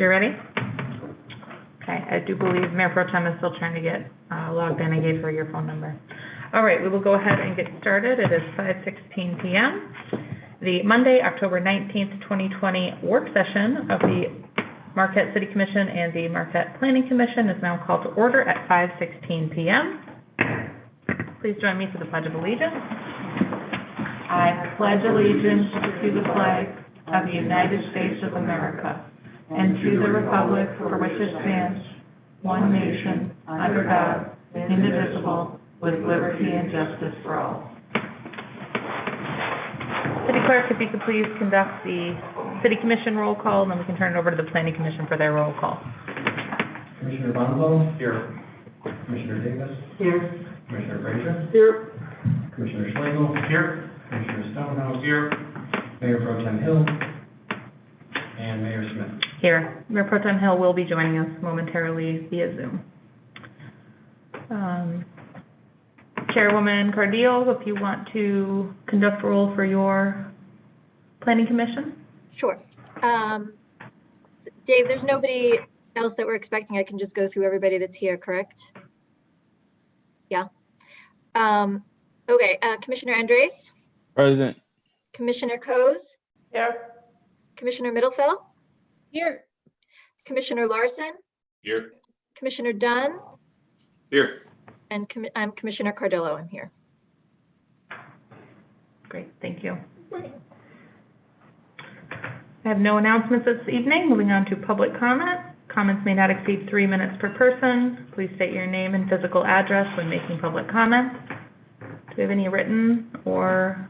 You ready? Okay, I do believe Mayor Pro Tem is still trying to get logged in. I gave her your phone number. All right, we will go ahead and get started. It is 5:16 p.m. The Monday, October 19th, 2020 work session of the Marquette City Commission and the Marquette Planning Commission is now called to order at 5:16 p.m. Please join me for the Pledge of Allegiance. I pledge allegiance to the flag of the United States of America and to the republic for which it stands, one nation, under God, indivisible, with liberty and justice for all. City Clerk, if you could please conduct the City Commission roll call, and then we can turn it over to the Planning Commission for their roll call. Commissioner Bonzo? Here. Commissioner Davis? Here. Commissioner Frazier? Here. Commissioner Schlegel? Here. Commissioner Stonehouse? Here. Mayor Pro Tem Hill? And Mayor Smith. Here. Mayor Pro Tem Hill will be joining us momentarily via Zoom. Chairwoman Cardillo, if you want to conduct roll for your Planning Commission. Sure. Dave, there's nobody else that we're expecting. I can just go through everybody that's here, correct? Yeah. Okay, Commissioner Andres? Present. Commissioner Coase? Here. Commissioner Middlefeld? Here. Commissioner Larson? Here. Commissioner Dunn? Here. And I'm Commissioner Cardillo. I'm here. Great, thank you. I have no announcements this evening. Moving on to public comment. Comments may not exceed 3 minutes per person. Please state your name and physical address when making public comments. Do we have any written or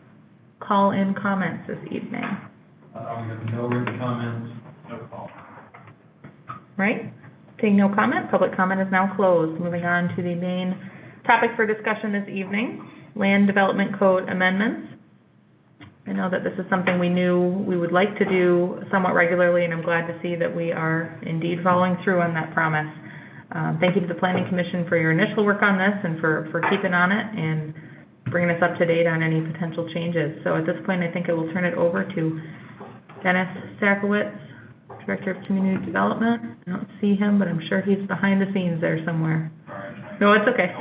call-in comments this evening? We have no written comments, no call. Right? Seeing no comment, public comment is now closed. Moving on to the main topic for discussion this evening, Land Development Code amendments. I know that this is something we knew we would like to do somewhat regularly, and I'm glad to see that we are indeed following through on that promise. Thank you to the Planning Commission for your initial work on this and for keeping on it and bringing us up to date on any potential changes. So at this point, I think I will turn it over to Dennis Sakowitz, Director of Community Development. I don't see him, but I'm sure he's behind the scenes there somewhere. No, it's okay.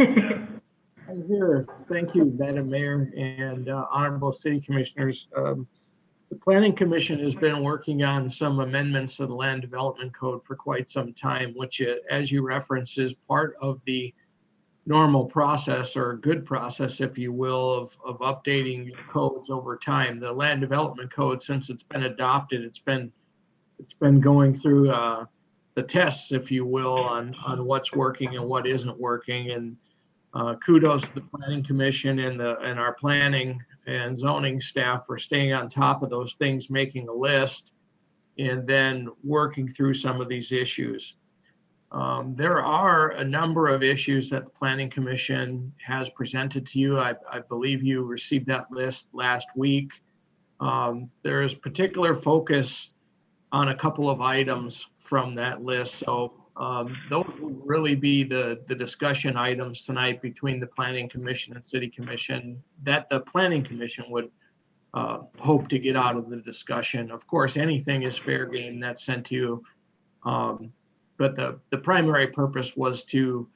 I'm here. Thank you, Madam Mayor and Honorable City Commissioners. The Planning Commission has been working on some amendments to the Land Development Code for quite some time, which, as you referenced, is part of the normal process, or a good process, if you will, of updating codes over time. The Land Development Code, since it's been adopted, it's been going through the tests, if you will, on what's working and what isn't working. And kudos to the Planning Commission and our planning and zoning staff for staying on top of those things, making a list, and then working through some of these issues. There are a number of issues that the Planning Commission has presented to you. I believe you received that list last week. There is particular focus on a couple of items from that list. So those would really be the discussion items tonight between the Planning Commission and City Commission that the Planning Commission would hope to get out of the discussion. Of course, anything is fair game that's sent to you. But the primary purpose was to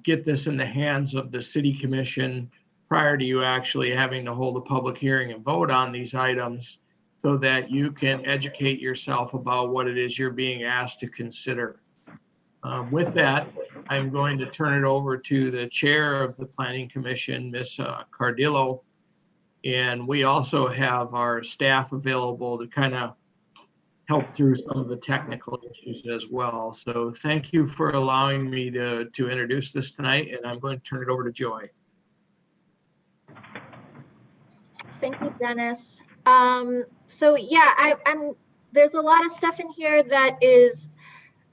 get this in the hands of the City Commission prior to you actually having to hold a public hearing and vote on these items, so that you can educate yourself about what it is you're being asked to consider. With that, I'm going to turn it over to the chair of the Planning Commission, Ms. Cardillo, and we also have our staff available to kind of help through some of the technical issues as well. So thank you for allowing me to introduce this tonight, and I'm going to turn it over to Joy. Thank you, Dennis. So yeah, there's a lot of stuff in here that is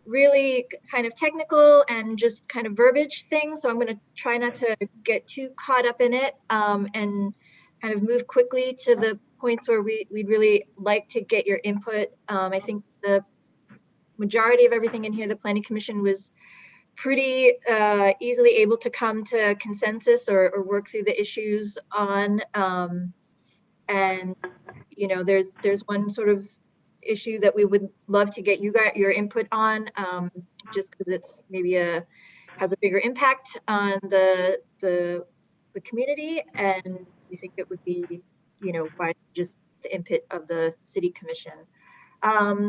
really kind of technical and just kind of verbiage things. So I'm going to try not to get too caught up in it and kind of move quickly to the points where we'd really like to get your input. I think the majority of everything in here, the Planning Commission was pretty easily able to come to consensus or work through the issues on. And you know, there's one sort of issue that we would love to get your input on, just because it's maybe has a bigger impact on the community, and we think it would be, by just the input of the city commission.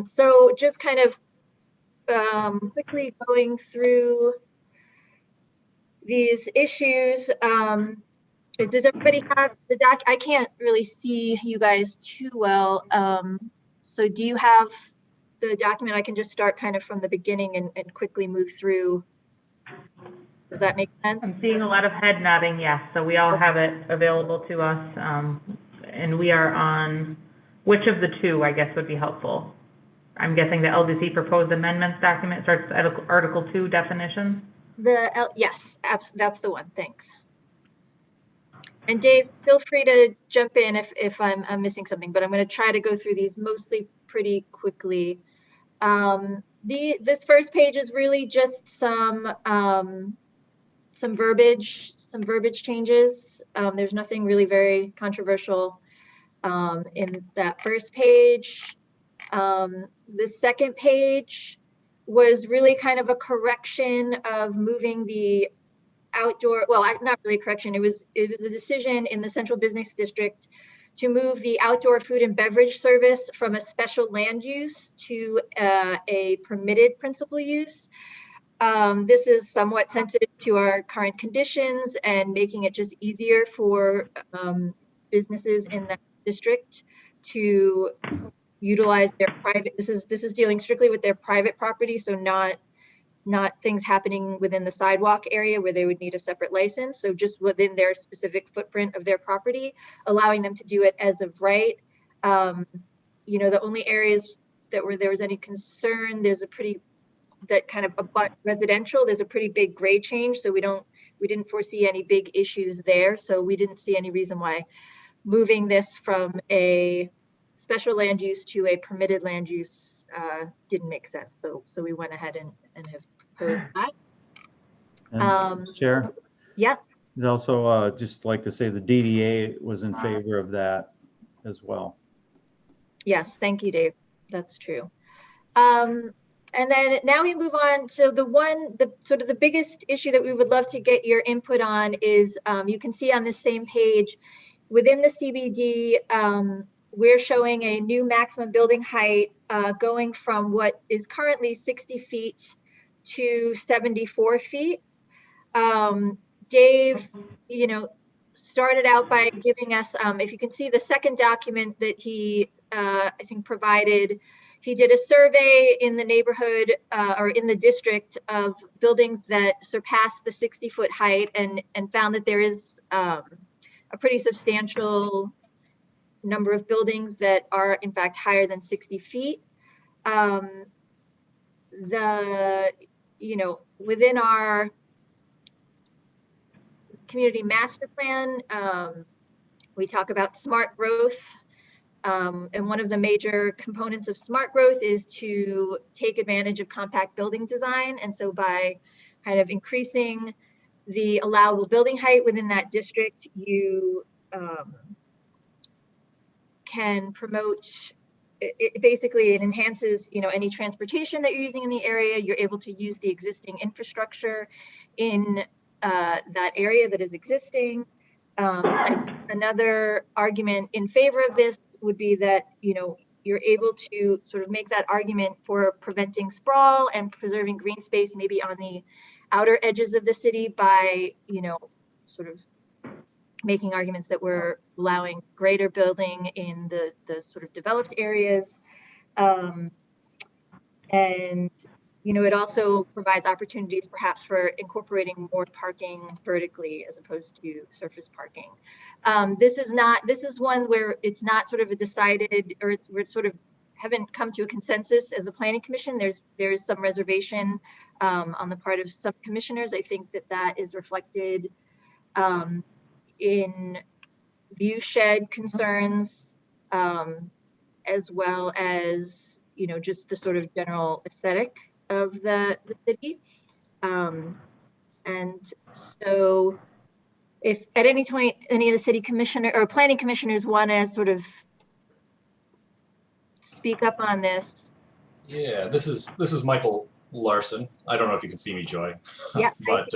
So just kind of quickly going through these issues. Does everybody have the doc? I can't really see you guys too well. So do you have the document? I can just start kind of from the beginning and quickly move through. Does that make sense? I'm seeing a lot of head nodding, yes. So we all have it available to us. And we are on, which of the two, I guess, would be helpful? I'm guessing the LDC proposed amendments document starts at Article 2 definitions. Yes, that's the one. Thanks. And Dave, feel free to jump in if I'm missing something, but I'm going to try to go through these mostly pretty quickly. This first page is really just some verbiage changes. There's nothing really very controversial in that first page. The second page was really kind of a correction of moving the outdoor, well, not really a correction. It was a decision in the Central Business District to move the outdoor food and beverage service from a special land use to a permitted principal use. This is somewhat sensitive to our current conditions and making it just easier for businesses in that district to utilize their private. This is dealing strictly with their private property, so not things happening within the sidewalk area where they would need a separate license. So just within their specific footprint of their property, allowing them to do it as of right. The only areas where there was any concern, that kind of abut residential, there's a pretty big grade change. So we didn't foresee any big issues there. So we didn't see any reason why moving this from a special land use to a permitted land use didn't make sense. So we went ahead and have proposed that. And Chair? Yeah. I'd also just like to say the DDA was in favor of that as well. Yes, thank you, Dave. That's true. And then now we move on to the biggest issue that we would love to get your input on is, you can see on this same page, within the CBD, we're showing a new maximum building height going from what is currently 60 feet to 74 feet. Dave, started out by giving us, if you can see the second document that he, I think, provided, he did a survey in the neighborhood or in the district of buildings that surpass the 60-foot height and found that there is a pretty substantial number of buildings that are in fact higher than 60 feet. Within our community master plan, we talk about smart growth. And one of the major components of smart growth is to take advantage of compact building design. And so by kind of increasing the allowable building height within that district, you can promote, it enhances, any transportation that you're using in the area. You're able to use the existing infrastructure in that area that is existing. Another argument in favor of this would be that, you're able to sort of make that argument for preventing sprawl and preserving green space maybe on the outer edges of the city by, sort of making arguments that we're allowing greater building in the sort of developed areas. And, it also provides opportunities perhaps for incorporating more parking vertically as opposed to surface parking. This is one where it's not sort of a decided, or we're sort of haven't come to a consensus as a planning commission. There is some reservation on the part of some commissioners. I think that is reflected in view shed concerns, as well as, just the sort of general aesthetic of the city. And so if at any point any of the city commissioner or planning commissioners want to sort of speak up on this. Yeah, this is Michael Larson. I don't know if you can see me, Joy. Yeah, But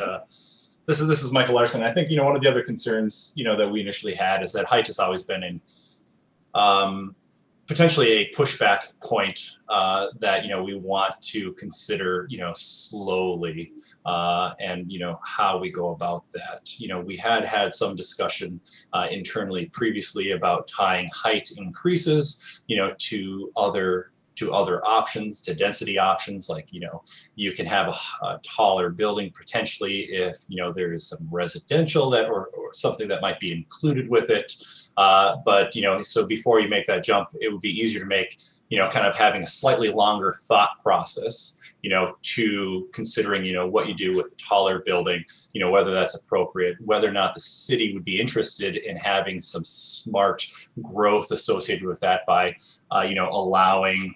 this is Michael Larson. I think, one of the other concerns, that we initially had is that height has always been in potentially a pushback point that, we want to consider, slowly and, how we go about that. We had some discussion internally previously about tying height increases, to other options, to density options, like, you can have a taller building potentially if, there is some residential that or something that might be included with it. But, so before you make that jump, it would be easier to make, kind of having a slightly longer thought process, to considering, what you do with a taller building, whether that's appropriate, whether or not the city would be interested in having some smart growth associated with that by, allowing,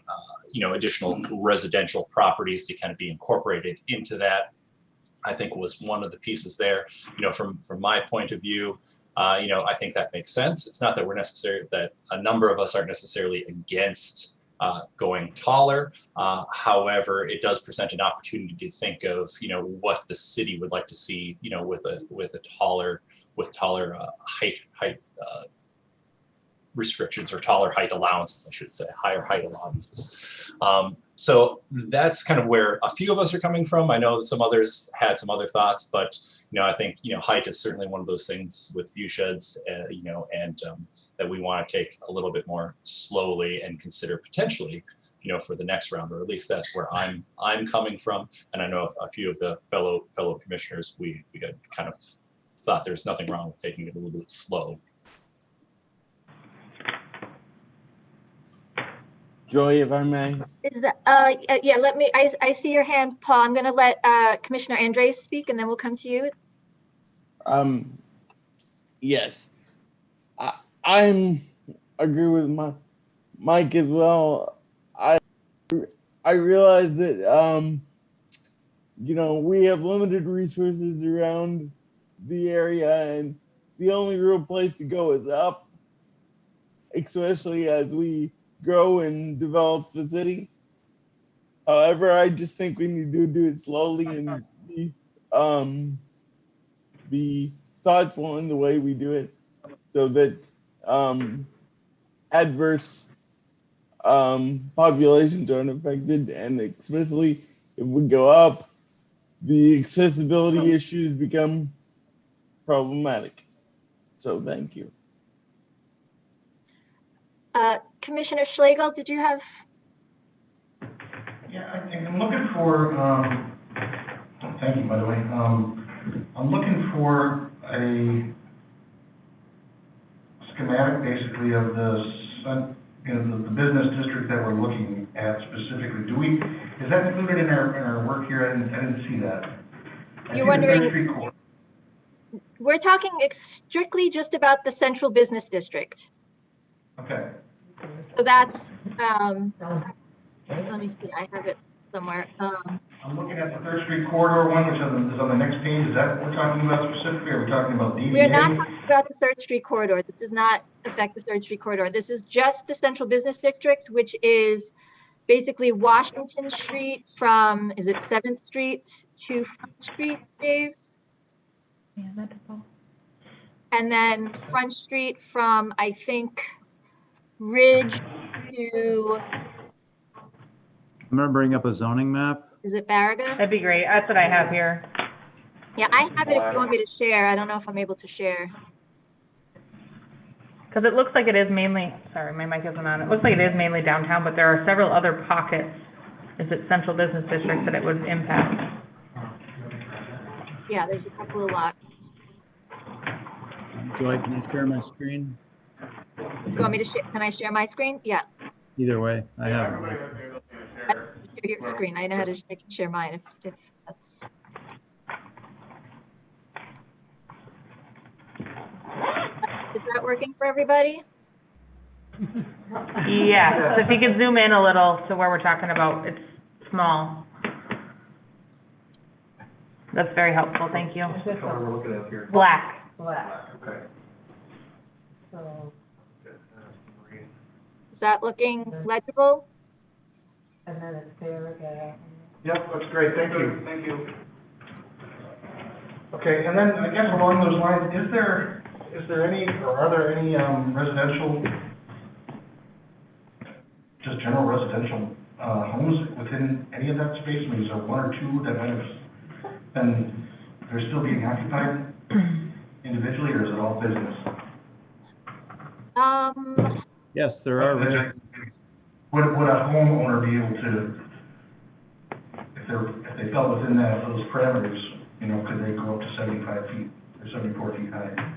additional residential properties to kind of be incorporated into that. I think was one of the pieces there, from my point of view. I think that makes sense. It's not that that a number of us aren't necessarily against going taller. However, it does present an opportunity to think of, what the city would like to see, with a taller height restrictions, or taller height allowances, I should say, higher height allowances. So that's kind of where a few of us are coming from. I know that some others had some other thoughts, but I think height is certainly one of those things with view sheds, and that we want to take a little bit more slowly and consider potentially, for the next round, or at least that's where I'm coming from. And I know a few of the fellow commissioners, we got kind of thought there's nothing wrong with taking it a little bit slow. Joy, if I may. Is that, yeah, I see your hand, Paul. I'm going to let Commissioner Andres speak, and then we'll come to you. Yes, I'm agree with Mike as well. I realize that we have limited resources around the area, and the only real place to go is up, especially as we grow and develop the city. However, I just think we need to do it slowly and be thoughtful in the way we do it, so that adverse populations aren't affected, and especially if we go up, the accessibility issues become problematic. So thank you. Commissioner Schlegel, did you have? Yeah, I'm looking for, thank you, by the way. I'm looking for a schematic, basically, of the business district that we're looking at specifically. Is that included in our work here? I didn't see that. You're wondering, we're talking strictly just about the central business district. Okay. So that's, let me see, I have it somewhere. I'm looking at the 3rd Street corridor one, which is on the next page. Is that what we're talking about specifically? Or are we talking about DDA? We're not talking about the 3rd Street corridor. This does not affect the 3rd Street corridor. This is just the central business district, which is basically Washington Street from, is it 7th Street to Front Street, Dave? Yeah, that's all. And then Front Street from, I think, Ridge to, I'm gonna bring up a zoning map. is it Barriga? That'd be great. That's what I have here. Yeah, I have it if you want me to share. I don't know if I'm able to share. Because it looks like it is mainly, sorry, my mic isn't on. It looks like it is mainly downtown, but there are several other pockets. Is it central business districts that it would impact? Yeah, there's a couple of lots. Joy, can you share my screen? You want me to share? Can I share my screen? Yeah. Either way, I have it. Share your screen. I know how to. I can share mine if that's. Is that working for everybody? Yeah, so if you could zoom in a little to where we're talking about, it's small. That's very helpful, thank you. What color we're looking at here? Black. Black, okay. So, Is that looking legible? And then it's there, Yep, that's great, thank you. Thank you. Okay, and then I guess along those lines, is there any, or are there any residential, just general residential homes within any of that space? I mean, is there one or two that might have been, they're still being occupied individually, or is it all business? Yes, there are. Would a homeowner be able to, if they fell within those parameters, you know, could they go up to 75 feet or 74 feet high?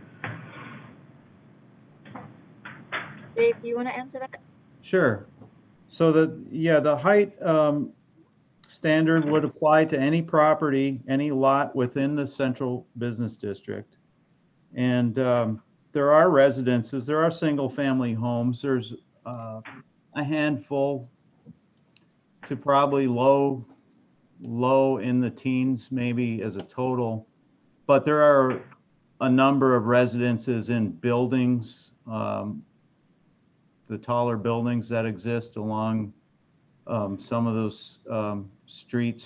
Dave, do you want to answer that? Sure. So the height standard would apply to any property, any lot within the central business district. And there are residences, there are single family homes. There's a handful to probably low in the teens, maybe as a total. But there are a number of residences in buildings, the taller buildings that exist along some of those streets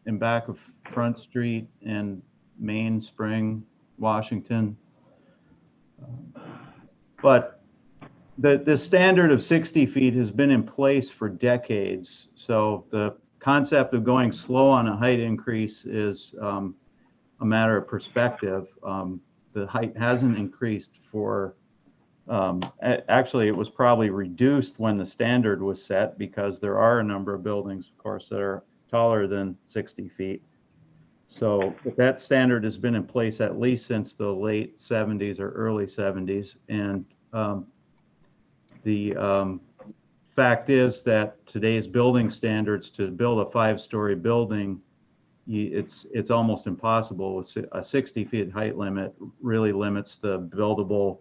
in back of Front Street and Main, Spring, Washington. But the standard of 60 feet has been in place for decades. So the concept of going slow on a height increase is a matter of perspective. The height hasn't increased for, actually it was probably reduced when the standard was set, because there are a number of buildings, of course, that are taller than 60 feet. So that standard has been in place at least since the late 70s or early 70s. And the fact is that today's building standards, to build a 5-story building, it's almost impossible. A 60 feet height limit really limits the buildable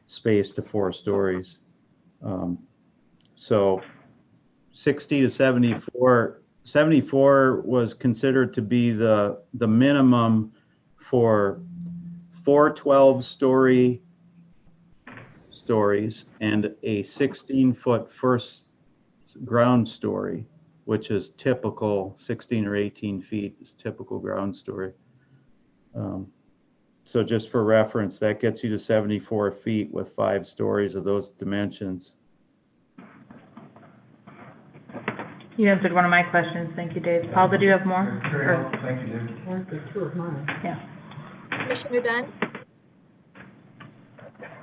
space to 4 stories. So 60 to 74, 74 was considered to be the minimum for 4 12-story stories and a 16-foot first ground story, which is typical. 16 or 18 feet is typical ground story. So just for reference, that gets you to 74 feet with 5 stories of those dimensions. You answered one of my questions. Thank you, Dave. Paul, did you have more? Very well, thank you, Dave. Yeah. Commissioner Dunn?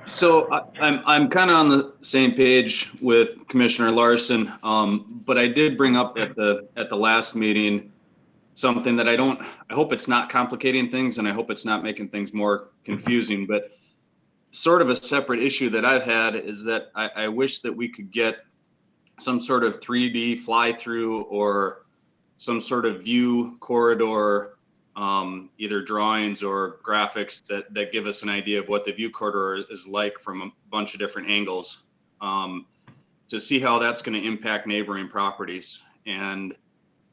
So I'm kind of on the same page with Commissioner Larson, but I did bring up at the last meeting something that I hope it's not complicating things, and I hope it's not making things more confusing, but sort of a separate issue that I've had is that I wish that we could get some sort of 3D fly through or some sort of view corridor, either drawings or graphics that give us an idea of what the view corridor is like from a bunch of different angles, to see how that's going to impact neighboring properties. And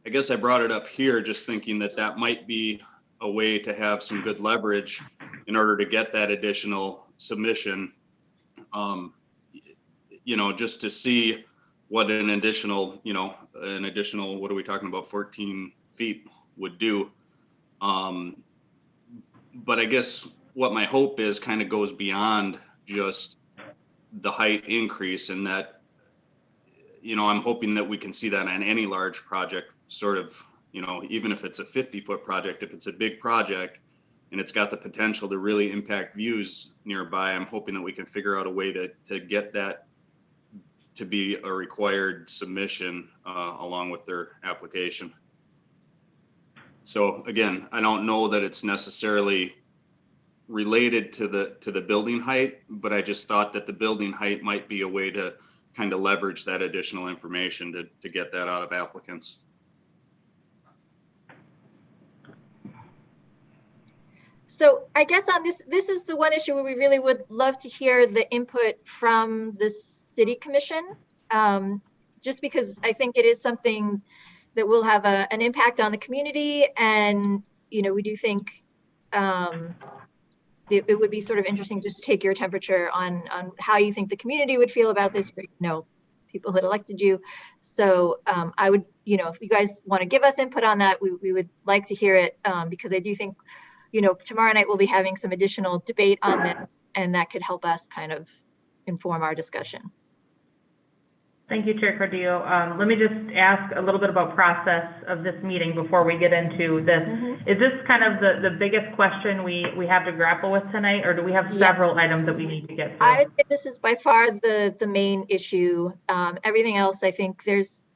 I guess I brought it up here just thinking that that might be a way to have some good leverage in order to get that additional submission, just to see what an additional, what are we talking about, 14 feet would do. But I guess what my hope is kind of goes beyond just the height increase, and that, I'm hoping that we can see that on any large project, sort of, even if it's a 50-foot project, if it's a big project and it's got the potential to really impact views nearby, I'm hoping that we can figure out a way to get that to be a required submission along with their application. So again, I don't know that it's necessarily related to the building height, but I just thought that the building height might be a way to kind of leverage that additional information to get that out of applicants. So I guess on this is the one issue where we really would love to hear the input from the city commission, just because I think it is something that will have an impact on the community. And, we do think it would be sort of interesting just to take your temperature on how you think the community would feel about this, people that elected you. So I would, if you guys want to give us input on that, we would like to hear it, because I do think, tomorrow night we'll be having some additional debate on this, and that could help us kind of inform our discussion. Thank you, Chair Cardillo. Let me just ask a little bit about process of this meeting before we get into this. Mhm. Is this kind of the biggest question we have to grapple with tonight, or do we have Yeah. several items that we need to get through? I would say this is by far the main issue. Everything else, I think there's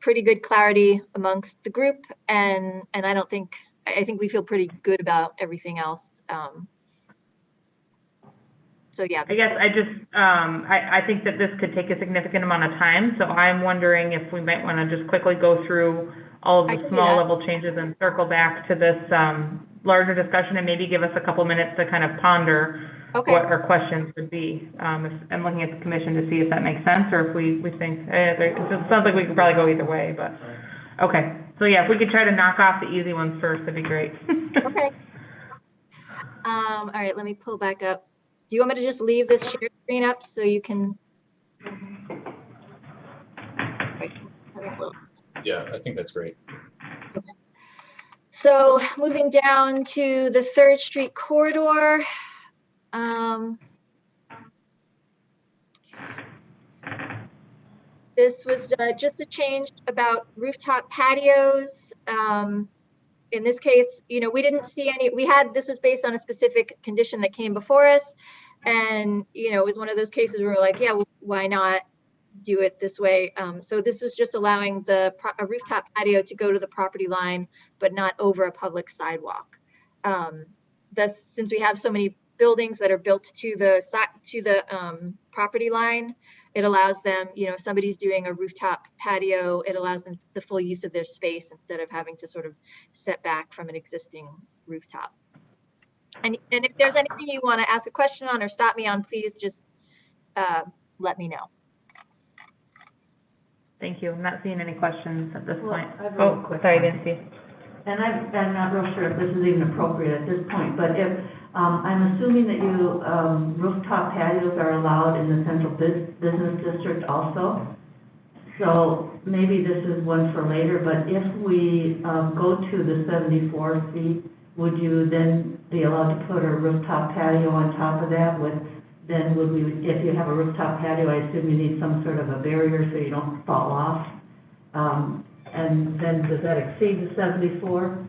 pretty good clarity amongst the group, and I think we feel pretty good about everything else. So yeah. I guess I just, I think that this could take a significant amount of time, so I'm wondering if we might want to just quickly go through all of I the can do small that. level changes and circle back to this larger discussion, and maybe give us a couple minutes to kind of ponder Okay. what our questions would be. If I'm looking at the commission to see if that makes sense, or if we think, it sounds like we could probably go either way, but, okay. So yeah, if we could try to knock off the easy ones first, that'd be great. Okay. All right, let me pull back up. Do you want me to just leave this share screen up so you can? Wait, having a little- Yeah, I think that's great. So moving down to the 3rd Street corridor. This was just a change about rooftop patios. In this case, we didn't see any, this was based on a specific condition that came before us. And, it was one of those cases where we're like, yeah, well, why not do it this way? So this was just allowing a rooftop patio to go to the property line, but not over a public sidewalk. Since we have so many buildings that are built to the property line, it allows them, if somebody's doing a rooftop patio, it allows them the full use of their space instead of having to sort of set back from an existing rooftop. And if there's anything you want to ask a question on or stop me on, please just let me know. Thank you. I'm not seeing any questions at this Well, point. I have a Oh, quick sorry, one. Nancy. And I'm not real sure if this is even appropriate at this point, but if, I'm assuming that rooftop patios are allowed in the central business district also. So maybe this is one for later, but if we go to the 74 feet, would you then be allowed to put a rooftop patio on top of that if you have a rooftop patio, I assume you need some sort of a barrier so you don't fall off. And then does that exceed the 74?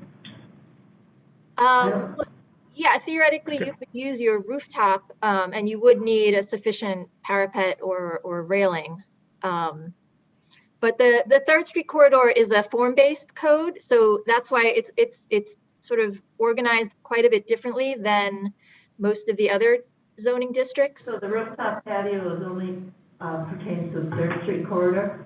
Yeah, theoretically, you could use your rooftop, and you would need a sufficient parapet or railing. But the 3rd Street corridor is a form-based code, so that's why it's sort of organized quite a bit differently than most of the other zoning districts. So the rooftop patio is only pertains to the 3rd Street corridor?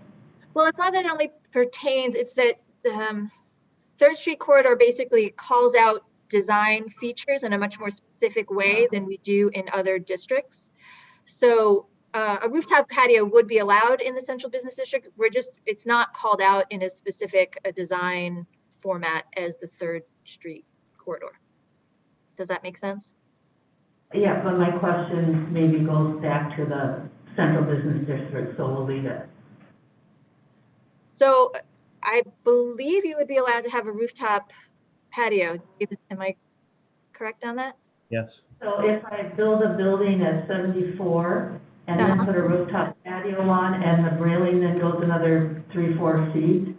Well, it's not that it only pertains, it's that 3rd Street corridor basically calls out design features in a much more specific way than we do in other districts. So a rooftop patio would be allowed in the central business district. It's not called out in as specific a design format as the 3rd Street corridor. Does that make sense? Yeah, but my question maybe goes back to the central business district, so we'll leave it. So I believe you would be allowed to have a rooftop patio. Am I correct on that? Yes. So if I build a building at 74 and then put a rooftop patio on and the railing then goes another 3-4 feet,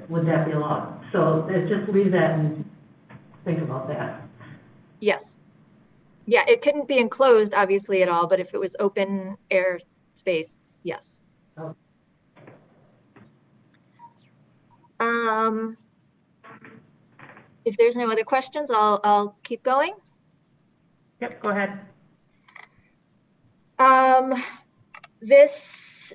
would that be allowed? So just leave that and think about that. Yes. Yeah, it couldn't be enclosed obviously at all, but if it was open air space, yes. Oh. If there's no other questions, I'll keep going. Yep, go ahead. This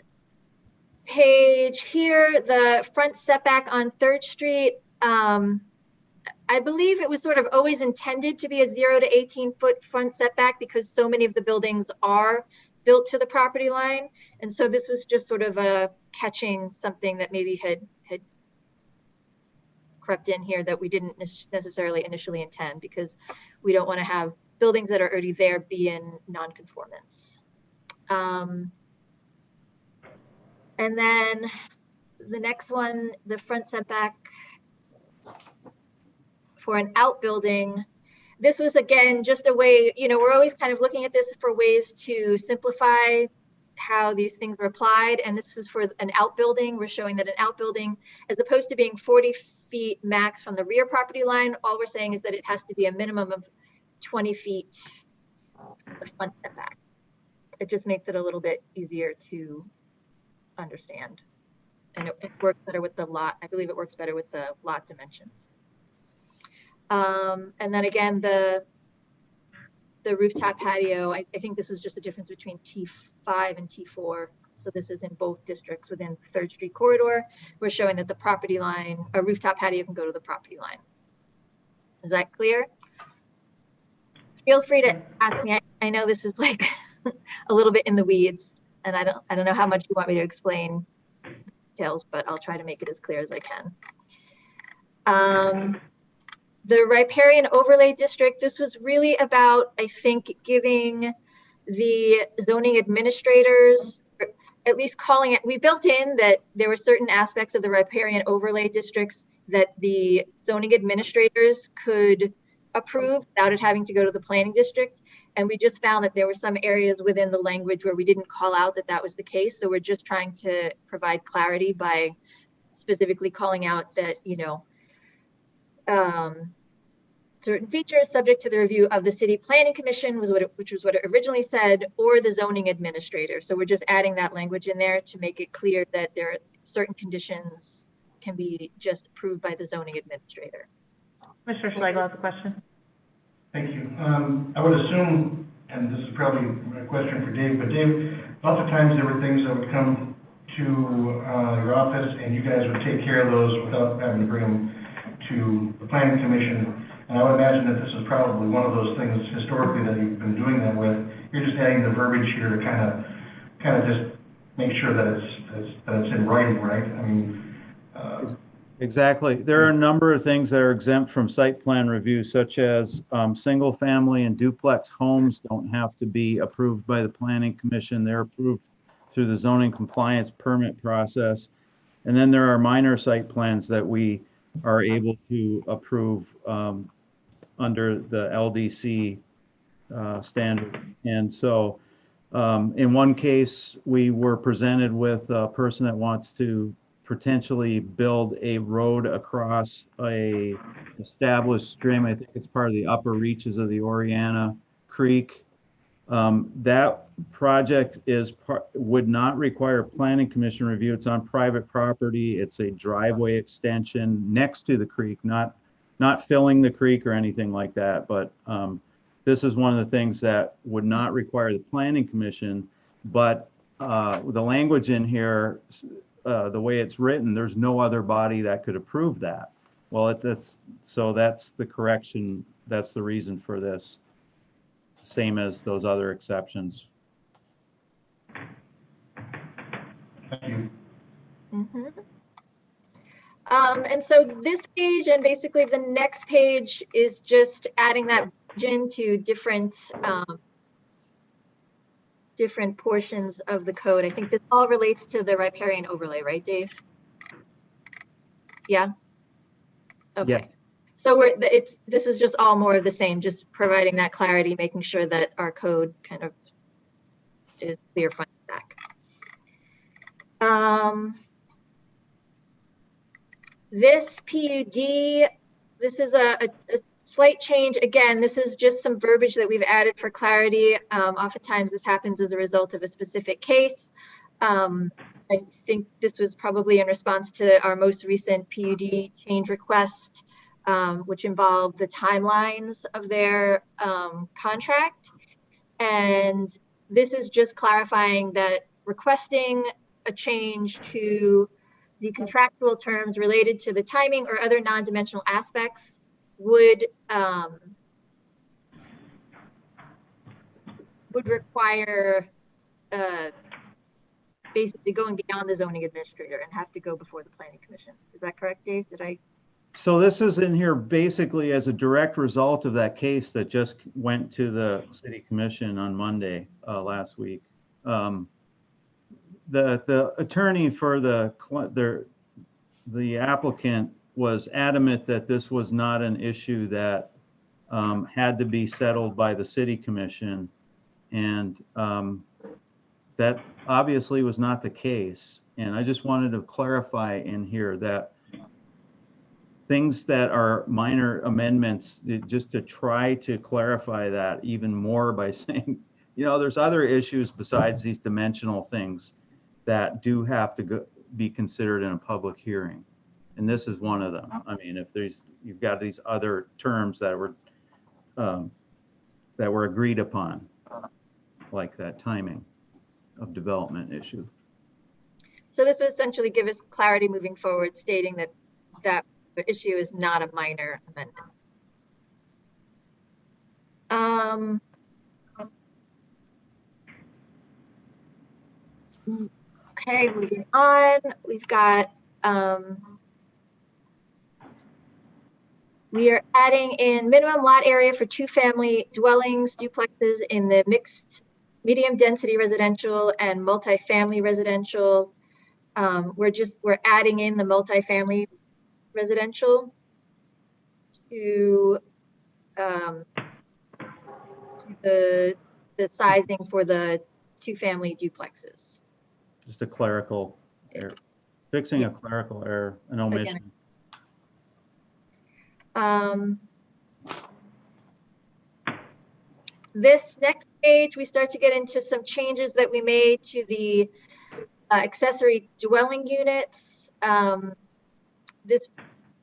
page here, the front setback on 3rd Street, I believe it was sort of always intended to be a 0 to 18-foot front setback because so many of the buildings are built to the property line. And so this was just sort of catching something that maybe had crept in here that we didn't necessarily initially intend, because we don't want to have buildings that are already there be in non-conformance. And then the next one, the front setback for an outbuilding. This was, again, just a way, we're always kind of looking at this for ways to simplify how these things were applied. And this is for an outbuilding. We're showing that an outbuilding, as opposed to being 40 feet max from the rear property line, all we're saying is that it has to be a minimum of 20 feet from the front setback. It just makes it a little bit easier to understand. And it works better with the lot. I believe it works better with the lot dimensions. And then again, the rooftop patio, I think this was just a difference between T5 and T4. So this is in both districts within the 3rd Street corridor. We're showing that the property line, a rooftop patio can go to the property line. Is that clear? Feel free to ask me. I know this is like a little bit in the weeds, and I don't know how much you want me to explain details, but I'll try to make it as clear as I can. The riparian overlay district, this was really about, I think, giving the zoning administrators, or at least calling it, we built in that there were certain aspects of the riparian overlay districts that the zoning administrators could approve without it having to go to the planning district. And we just found that there were some areas within the language where we didn't call out that that was the case. So we're just trying to provide clarity by specifically calling out that, certain features subject to the review of the city planning commission which was what it originally said, or the zoning administrator. So we're just adding that language in there to make it clear that there are certain conditions can be just approved by the zoning administrator. Mr. Schlegel has a question. Thank you. I would assume, and this is probably a question for Dave, but Dave, lots of times there were things that would come to your office and you guys would take care of those without having to bring them to the planning commission. And I would imagine that this is probably one of those things historically that you've been doing that with. You're just adding the verbiage here to kind of just make sure that it's in writing, right? I mean, Exactly. There are a number of things that are exempt from site plan review, such as single family and duplex homes don't have to be approved by the planning commission. They're approved through the zoning compliance permit process. And then there are minor site plans that we are able to approve under the LDC standard. And so in one case, we were presented with a person that wants to potentially build a road across a established stream. I think it's part of the upper reaches of the Oriana Creek. That project would not require planning commission review. It's on private property. It's a driveway extension next to the creek, not filling the creek or anything like that. But this is one of the things that would not require the planning commission. But the language in here, the way it's written, there's no other body that could approve that. Well, that's the correction. That's the reason for this. Same as those other exceptions. thank you. Mm-hmm. And so this page and basically the next page is just adding that into different portions of the code. I think this all relates to the riparian overlay, right, Dave? Yeah. Okay. Yeah. So this is just all more of the same, just providing that clarity, making sure that our code kind of is clear front and back. This PUD, this is a slight change. Again, this is just some verbiage that we've added for clarity. Oftentimes this happens as a result of a specific case. I think this was probably in response to our most recent PUD change request, which involved the timelines of their contract. And this is just clarifying that requesting a change to the contractual terms related to the timing or other non-dimensional aspects would require basically going beyond the zoning administrator and have to go before the planning commission. Is that correct, Dave? So this is in here basically as a direct result of that case that just went to the city commission on Monday last week. the attorney for the applicant was adamant that this was not an issue that had to be settled by the city commission. And that obviously was not the case. And I just wanted to clarify in here that things that are minor amendments, just to try to clarify that even more by saying, you know, there's other issues besides these dimensional things that do have to be considered in a public hearing. And this is one of them. I mean, if you've got these other terms that were agreed upon, like that timing of development issue. So this would essentially give us clarity moving forward, stating that that issue is not a minor amendment. Okay, moving on, we've got, we are adding in minimum lot area for 2-family dwellings, duplexes in the mixed medium density residential and multifamily residential. We're adding in the multifamily residential to the sizing for the 2-family duplexes. Just a clerical error, fixing a clerical error, an omission. This next page, we start to get into some changes that we made to the accessory dwelling units. This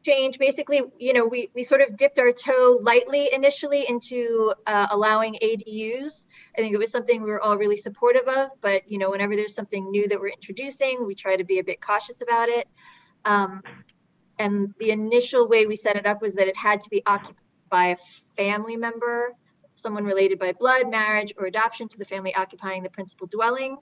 change, basically, you know, we sort of dipped our toe lightly initially into allowing ADUs. I think it was something we were all really supportive of, but, you know, whenever there's something new that we're introducing, we try to be a bit cautious about it. And the initial way we set it up was that it had to be occupied by a family member, someone related by blood, marriage, or adoption to the family occupying the principal dwelling,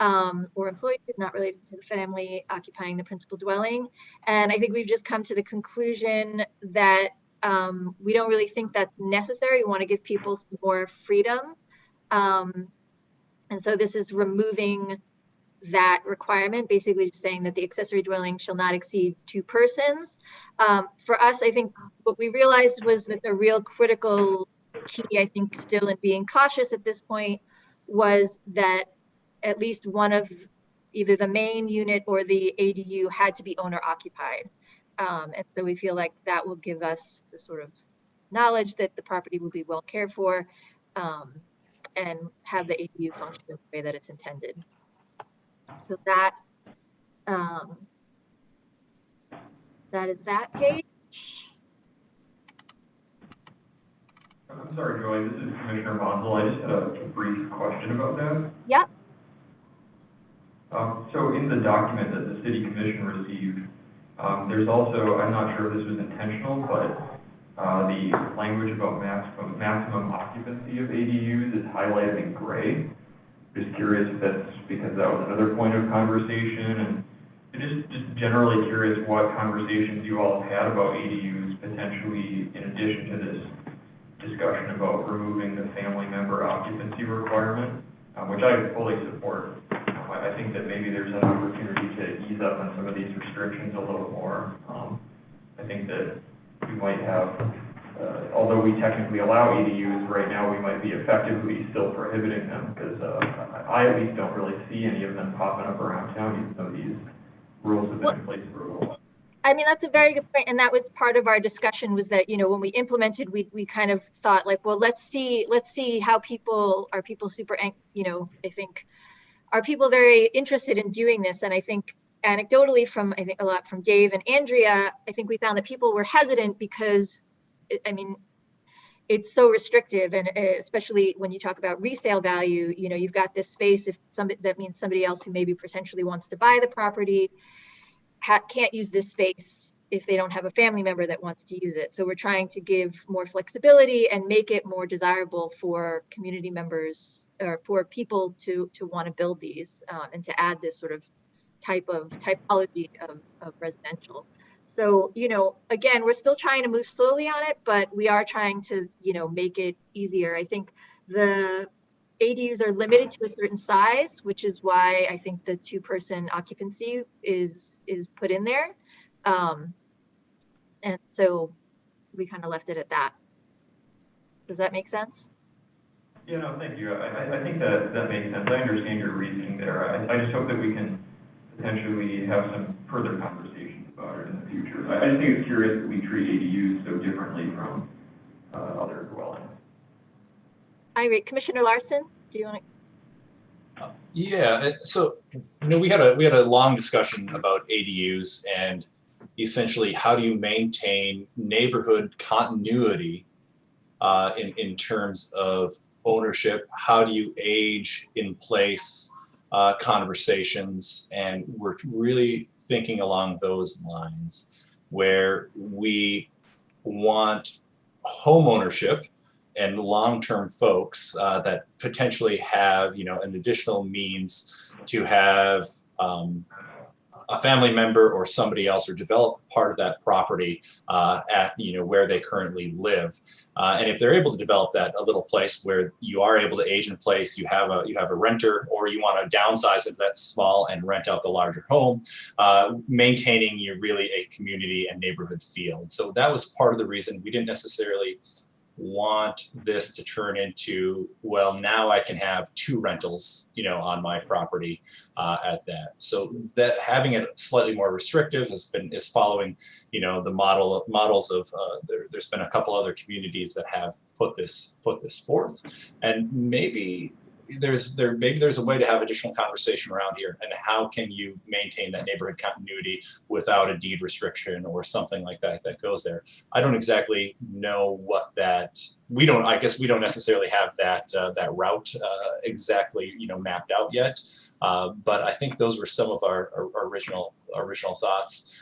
or employees not related to the family occupying the principal dwelling. And I think we've just come to the conclusion that we don't really think that's necessary. We want to give people some more freedom. And so this is removing that requirement, basically just saying that the accessory dwelling shall not exceed 2 persons. For us, I think what we realized was that the real critical key, I think, still in being cautious at this point, was that at least one of either the main unit or the ADU had to be owner occupied. And so we feel like that will give us the sort of knowledge that the property will be well cared for, and have the ADU function in the way that it's intended. So that is that page. I'm sorry, Joy, this is Commissioner Monsell. I just had a brief question about that. Yep. So in the document that the City Commission received, there's also, I'm not sure if this was intentional, but the language about maximum occupancy of ADUs is highlighted in gray. Just curious if that's because that was another point of conversation, and just generally curious what conversations you all have had about ADUs, potentially in addition to this discussion about removing the family member occupancy requirement, which I fully support. I think that maybe there's an opportunity to ease up on some of these restrictions a little more. I think that we might have, although we technically allow ADUs right now, we might be effectively still prohibiting them, because I at least don't really see any of them popping up around town, even though these rules have been in place for a little while. I mean, that's a very good point. And that was part of our discussion, was that, you know, when we implemented, we kind of thought like, well, let's see how are people super, you know, I think, are people very interested in doing this? And I think anecdotally from, I think a lot from Dave and Andrea, I think we found that people were hesitant because, I mean, it's so restrictive, and especially when you talk about resale value, you know, you've got this space, if somebody, that means somebody else who maybe potentially wants to buy the property can't use this space if they don't have a family member that wants to use it. So we're trying to give more flexibility and make it more desirable for community members, or for people to want to build these, and to add this sort of typology of residential. So, you know, again, we're still trying to move slowly on it, but we are trying to, you know, make it easier. I think the ADUs are limited to a certain size, which is why I think the 2-person occupancy is put in there. And so we kind of left it at that. Does that make sense? Yeah, no, thank you. I think that makes sense. I understand your reasoning there. I just hope that we can potentially have some further conversations about it in the future. I just think it's curious that we treat ADUs so differently from other dwellings. I agree. Commissioner Larson, do you want to? Yeah, so we had a long discussion about ADUs and essentially how do you maintain neighborhood continuity in terms of ownership? How do you age in place conversations? And we're really thinking along those lines where we want home ownership and long-term folks that potentially have, an additional means to have a family member or somebody else or develop part of that property at, where they currently live. And if they're able to develop that a little place where you are able to age in place, you have a renter, or you want to downsize it that's small and rent out the larger home, maintaining really a community and neighborhood feel. And so that was part of the reason we didn't necessarily want this to turn into, well, now I can have 2 rentals, on my property at that. So that having it slightly more restrictive is following, the models of there's been a couple other communities that have put this forth, and maybe there's a way to have additional conversation around here, and how can you maintain that neighborhood continuity without a deed restriction or something like that goes there. I don't exactly know what that, I guess we don't necessarily have that route exactly mapped out yet, but I think those were some of our original thoughts.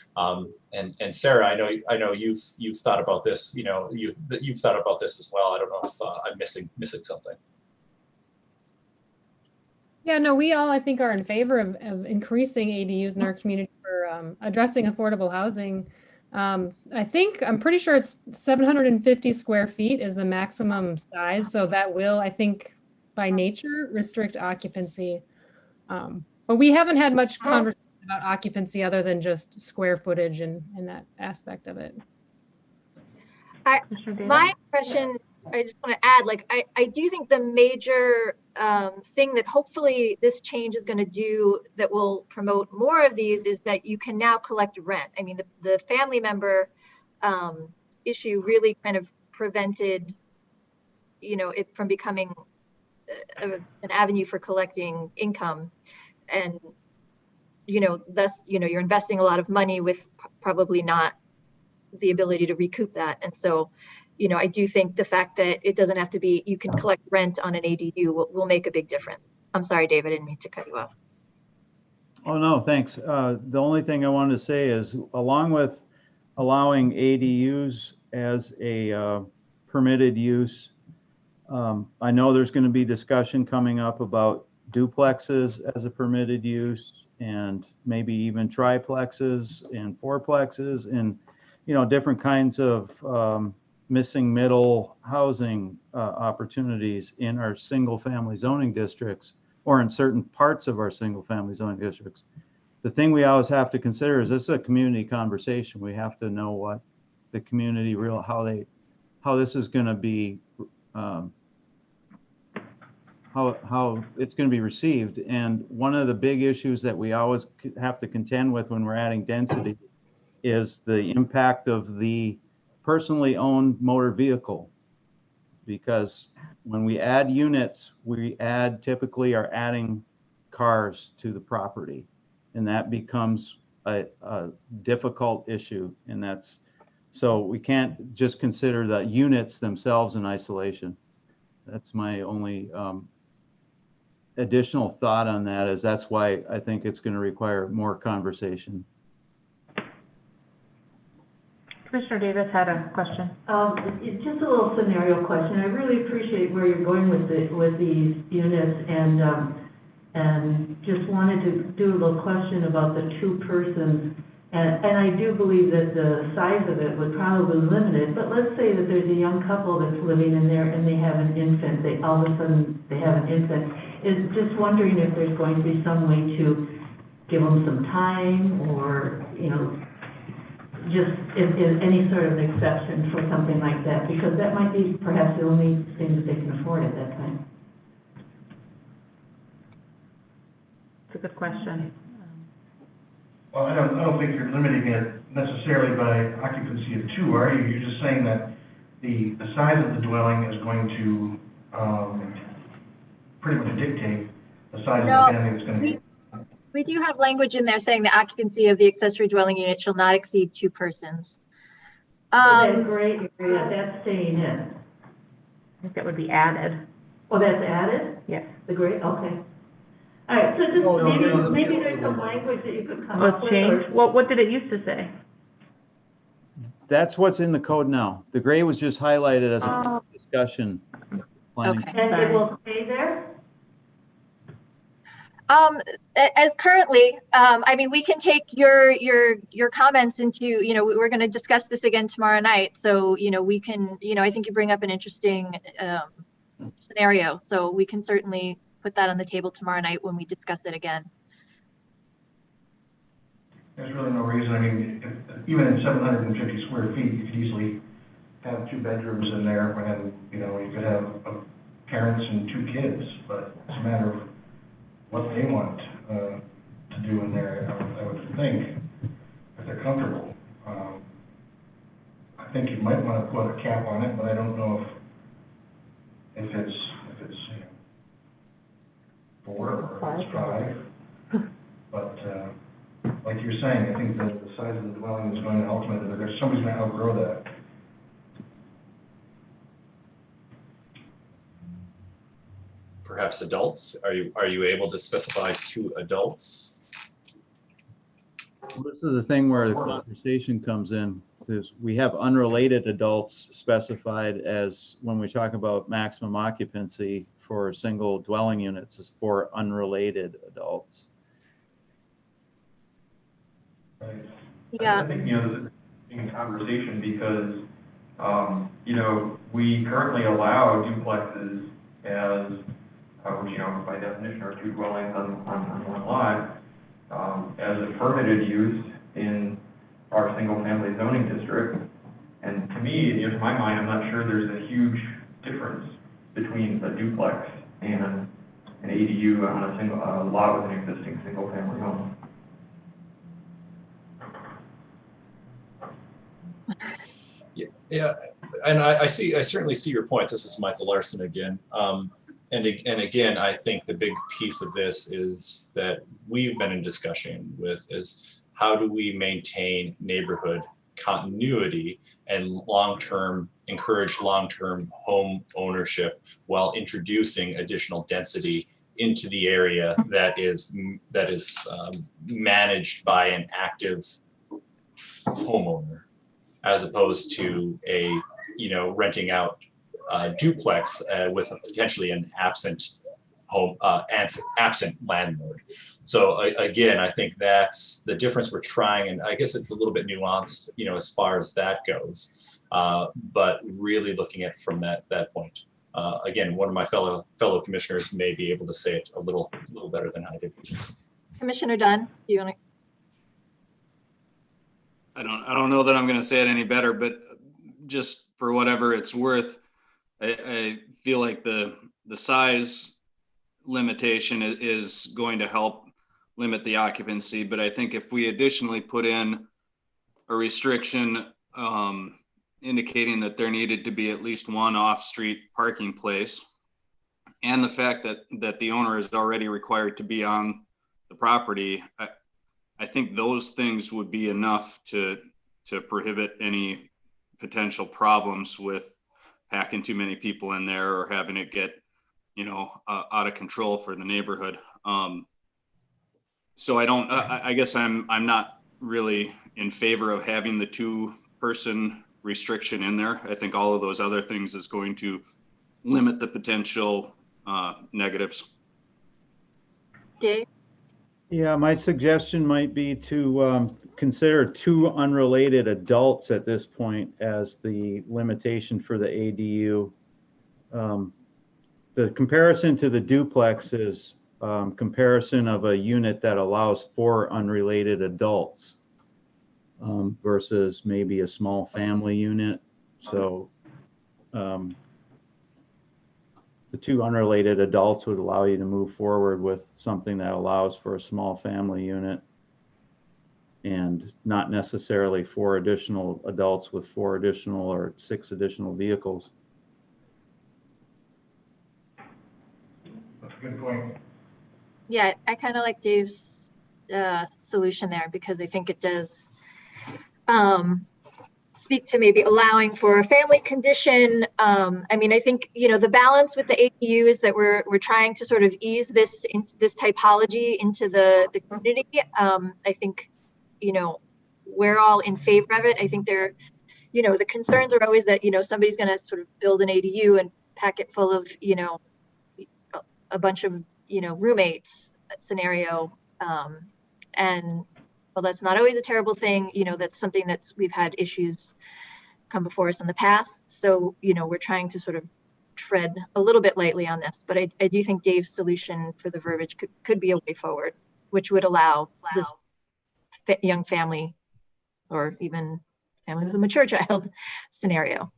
And Sarah, I know you've thought about this, you've thought about this as well. I don't know if I'm missing something. Yeah, no, we all, I think, are in favor of increasing ADUs in our community for addressing affordable housing. I'm pretty sure it's 750 square feet is the maximum size. So that will, I think, by nature, restrict occupancy. But we haven't had much conversation about occupancy other than just square footage and that aspect of it. My impression, I just want to add, I do think the major thing that hopefully this change is going to do that will promote more of these is that you can now collect rent. I mean, the family member issue really kind of prevented, it from becoming an avenue for collecting income. And, thus, you're investing a lot of money with probably not the ability to recoup that. And so, I do think the fact that it doesn't have to be, you can collect rent on an ADU will make a big difference. I'm sorry, Dave, I didn't mean to cut you off. Oh, no, thanks. The only thing I wanted to say is, along with allowing ADUs as a permitted use, I know there's going to be discussion coming up about duplexes as a permitted use, and maybe even triplexes and fourplexes, and different kinds of missing middle housing opportunities in our single family zoning districts, or in certain parts of our single family zoning districts. The thing we always have to consider is this is a community conversation. We have to know what the community how this is going to be, how it's going to be received. And one of the big issues that we always have to contend with when we're adding density is the impact of the personally owned motor vehicle. Because when we add units, we typically are adding cars to the property, and that becomes a difficult issue. And so we can't just consider the units themselves in isolation. That's my only additional thought on that, is that's why I think it's going to require more conversation. Commissioner Davis had a question. Just a little scenario question. I really appreciate where you're going with these units, and just wanted to do a little question about the 2 persons And I do believe that the size of it would probably be limited, but let's say that there's a young couple that's living in there and they have an infant, all of a sudden they have an infant. Is just wondering if there's going to be some way to give them some time or, you know, just if any sort of exception for something like that, because that might be perhaps the only thing that they can afford at that time. It's a good question. Well, I don't think you're limiting it necessarily by occupancy of two, are you? You're just saying that the size of the dwelling is going to, pretty much dictate the size of No, the family that's gonna be. We do have language in there saying the occupancy of the accessory dwelling unit shall not exceed 2 persons. That's great, area, that's staying in. I think that would be added. Oh, that's added? Yes. The great, okay. All right, so just maybe there's some language that you could come Oh, up it's with. changed? What did it used to say? That's what's in the code now. The gray was just highlighted as Oh. a discussion. Planning. Okay. And it will stay there? As currently, I mean, we can take your comments into, you know, we're going to discuss this again tomorrow night. So, you know, we can, you know, I think you bring up an interesting scenario. So we can certainly put that on the table tomorrow night when we discuss it again. There's really no reason, I mean, even at 750 square feet, you could easily have 2 bedrooms in there, and, you know, you could have parents and 2 kids, but it's a matter of what they want to do in there, I would think, if they're comfortable. I think you might want to put a cap on it, but I don't know if it's, you know, 4 or if it's 5. But, like you're saying, I think that the size of the dwelling is going to ultimately, somebody's going to outgrow that. Perhaps adults? Are you able to specify 2 adults? This is the thing where the conversation comes in, is we have unrelated adults specified as, when we talk about maximum occupancy for single dwelling units, is for unrelated adults. Right. Yeah. I think, you know, this is an interesting conversation because, you know, we currently allow duplexes as, which, you know, by definition are 2 dwellings on one lot, as a permitted use in our single-family zoning district. And to me, you know, to my mind, I'm not sure there's a huge difference between a duplex and an ADU on a single lot with an existing single-family home. Yeah, and I certainly see your point. This is Michael Larson again. And again, I think the big piece of this is that we've been in discussion with is how do we maintain neighborhood continuity and encourage long-term home ownership while introducing additional density into the area that is managed by an active homeowner, as opposed to a, you know, renting out duplex with potentially an absent home, absent landlord. So again, I think that's the difference we're trying, and I guess it's a little bit nuanced, you know, as far as that goes. But really looking at it from that point. Again, one of my fellow commissioners may be able to say it a little better than I did. Commissioner Dunn, do you want to? I don't know that I'm going to say it any better, but just for whatever it's worth, I feel like the size limitation is going to help limit the occupancy. But I think if we additionally put in a restriction indicating that there needed to be at least 1 off-street parking place, and the fact that the owner is already required to be on the property, I think those things would be enough to prohibit any potential problems with packing too many people in there or having it get, you know, out of control for the neighborhood. So I guess I'm not really in favor of having the 2-person restriction in there. I think all of those other things is going to limit the potential negatives. Dave? Yeah, my suggestion might be to consider 2 unrelated adults at this point as the limitation for the ADU. The comparison to the duplex is comparison of a unit that allows 4 unrelated adults versus maybe a small family unit. So the 2 unrelated adults would allow you to move forward with something that allows for a small family unit, and not necessarily 4 additional adults with 4 additional or 6 additional vehicles. That's a good point. Yeah, I kind of like Dave's solution there, because I think it does speak to maybe allowing for a family condition. I mean, I think, you know, the balance with the ADU is that we're trying to sort of ease this into this typology into the community. I think, you know, we're all in favor of it. I think you know, the concerns are always that, you know, somebody's going to sort of build an ADU and pack it full of, you know, a bunch of, you know, roommates scenario. And well, that's not always a terrible thing. You know, that's something we've had issues come before us in the past. So, you know, we're trying to sort of tread a little bit lightly on this, but I do think Dave's solution for the verbiage could be a way forward, which would allow this young family or even family with a mature child scenario.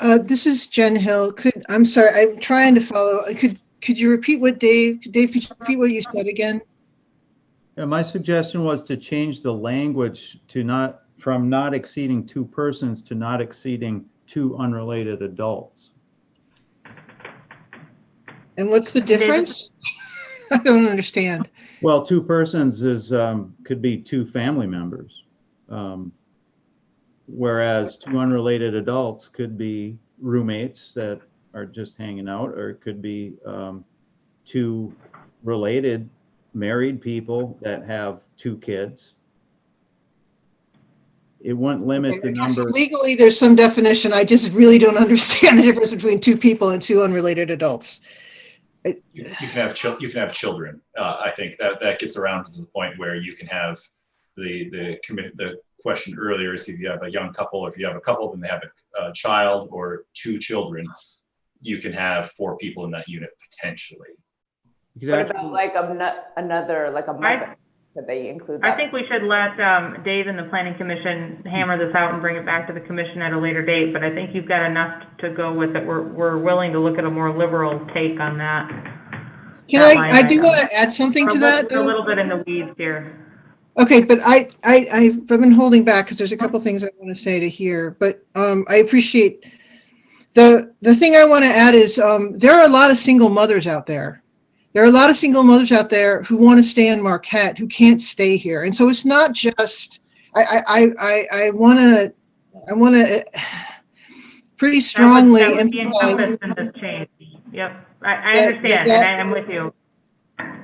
This is Jen Hill. I'm sorry, I'm trying to follow. Could you repeat what Dave, could you repeat what you said again? Yeah, my suggestion was to change the language to from not exceeding 2 persons to not exceeding 2 unrelated adults. And what's the difference? I don't understand. Well, 2 persons is could be 2 family members, whereas 2 unrelated adults could be roommates that are just hanging out, or it could be 2 related married people that have 2 kids. It wouldn't limit the number. Legally, there's some definition. I just really don't understand the difference between 2 people and 2 unrelated adults. You can have children. I think that gets around to the point where you can have the question earlier is if you have a young couple, or if you have a couple, then they have a child or 2 children, you can have 4 people in that unit potentially. What about like another, like a mother? Could they include that? I think we should let Dave and the Planning Commission hammer this out and bring it back to the commission at a later date, but I think you've got enough to go with it. We're willing to look at a more liberal take on that. I do want to add something to that. A little bit in the weeds here. Okay, but I've been holding back because there's a couple things I want to say to here, but I appreciate the thing I want to add is there are a lot of single mothers out there. There are a lot of single mothers out there who want to stay in Marquette who can't stay here, and so it's not just I want to pretty strongly emphasize. Yep, I understand, and I'm with you.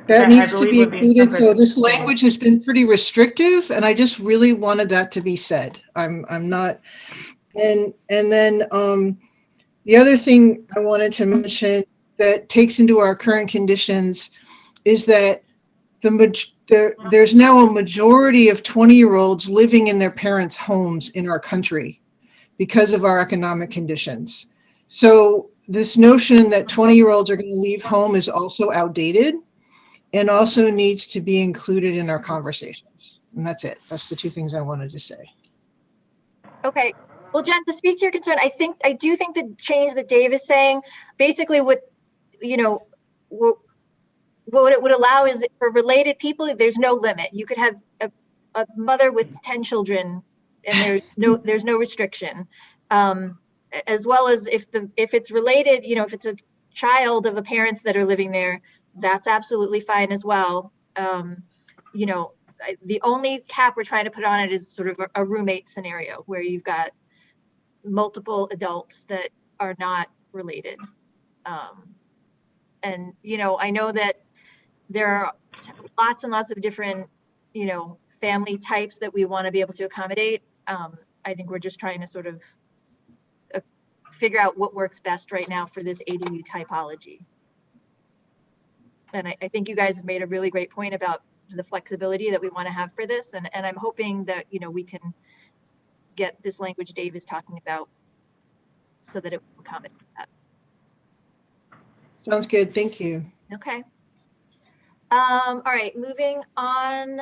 That needs to be included. So this language has been pretty restrictive, and I just really wanted that to be said. I'm not, and then the other thing I wanted to mention that takes into our current conditions is that there's now a majority of 20-year-olds living in their parents' homes in our country because of our economic conditions. So this notion that 20-year-olds are going to leave home is also outdated and also needs to be included in our conversations. And that's it. That's the 2 things I wanted to say. Okay. Well, Jen, to speak to your concern, I do think the change that Dave is saying, basically what it would allow is for related people, there's no limit. You could have a mother with 10 children and there's no restriction. As well as if it's related, if it's a child of a parents that are living there, that's absolutely fine as well. The only cap we're trying to put on it is sort of a roommate scenario where you've got multiple adults that are not related. And, I know that there are lots and lots of different, family types that we want to be able to accommodate. I think we're just trying to sort of figure out what works best right now for this ADU typology. And I think you guys have made a really great point about the flexibility that we want to have for this. And I'm hoping that, you know, we can get this language Dave is talking about so that it will accommodate that. Sounds good. Thank you. Okay. All right, moving on.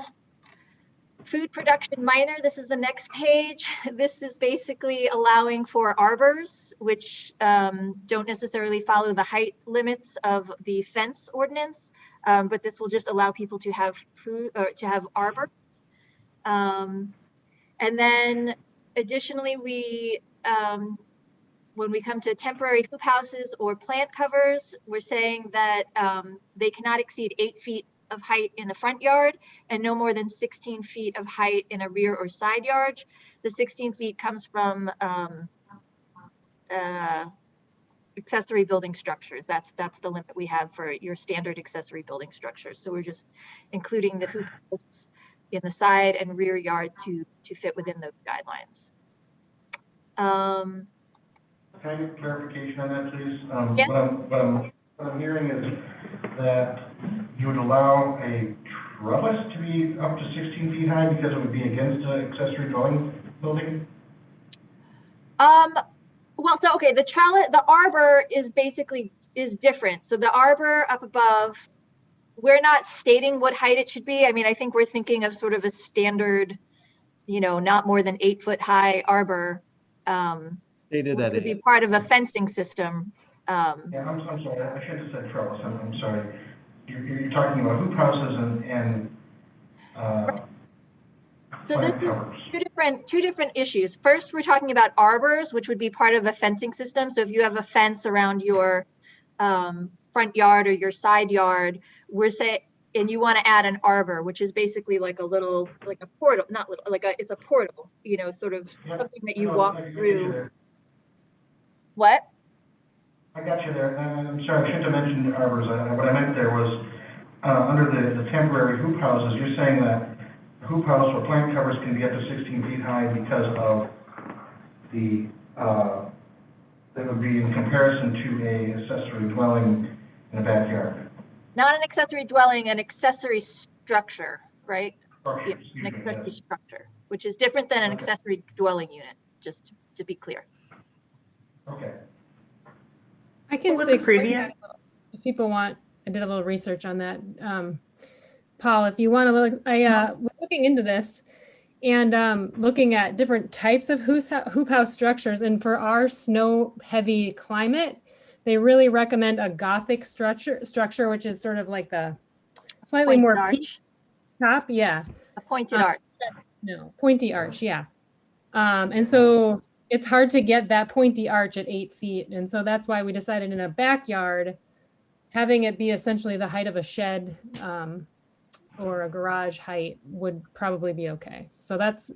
Food production minor, this is the next page. This is basically allowing for arbors, which don't necessarily follow the height limits of the fence ordinance, but this will just allow people to have food or to have arbor. And then additionally, we when we come to temporary hoop houses or plant covers, we're saying that they cannot exceed 8 feet of height in the front yard and no more than 16 feet of height in a rear or side yard. The 16 feet comes from accessory building structures. That's the limit we have for your standard accessory building structures. So we're just including the hoop houses in the side and rear yard to fit within those guidelines. Can I get clarification on that, please? Yeah. What I'm hearing is that you would allow a trellis to be up to 16 feet high because it would be against an accessory dwelling building? Well, so, okay, the arbor is different. So the arbor up above, we're not stating what height it should be. I mean, I think we're thinking of sort of a standard, you know, not more than 8 foot high arbor. Stated at Would be 8. part of a fencing system. Yeah, I'm sorry, I should have said trellis, I'm sorry. You're talking about hoop houses and So this plant is covers. two different issues. First, we're talking about arbors, which would be part of a fencing system. So if you have a fence around your front yard or your side yard, and you want to add an arbor, which is basically like a little, like a portal, not little, it's a portal, you know, sort of something that you walk through. What? I got you there. I'm sorry, I shouldn't have mentioned arbors. What I meant there was, under the temporary hoop houses, you're saying that hoop house or plant covers can be up to 16 feet high because of the, that would be in comparison to a accessory dwelling in a backyard. Not an accessory dwelling, an accessory structure, right? Structures, Yeah, an accessory yes. structure, which is different than an Okay. accessory dwelling unit, just to be clear. Okay. I can What was the explain previous? that a little, if people want. I did a little research on that. Paul, if you want to look, we're looking into this and looking at different types of hoop house structures. And for our snow heavy climate, they really recommend a Gothic structure, which is sort of like the slightly Pointed more arch. peaked top. Yeah. A pointed arch. No, pointy arch. Yeah. And so it's hard to get that pointy arch at 8 feet. And so that's why we decided in a backyard, having it be essentially the height of a shed or a garage height would probably be okay. So that's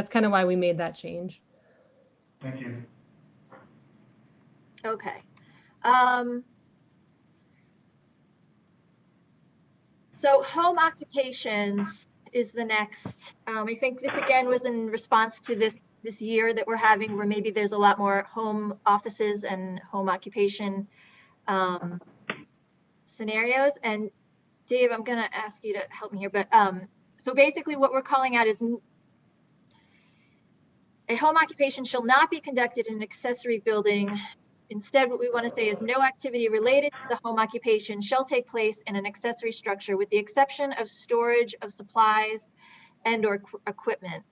kind of why we made that change. Thank you. Okay. So home occupations is the next. I think this again was in response to this year that we're having where maybe there's a lot more home offices and home occupation scenarios. And Dave, I'm going to ask you to help me here, but so basically what we're calling out is a home occupation shall not be conducted in an accessory building. Instead, what we want to say is no activity related to the home occupation shall take place in an accessory structure with the exception of storage of supplies and or equipment.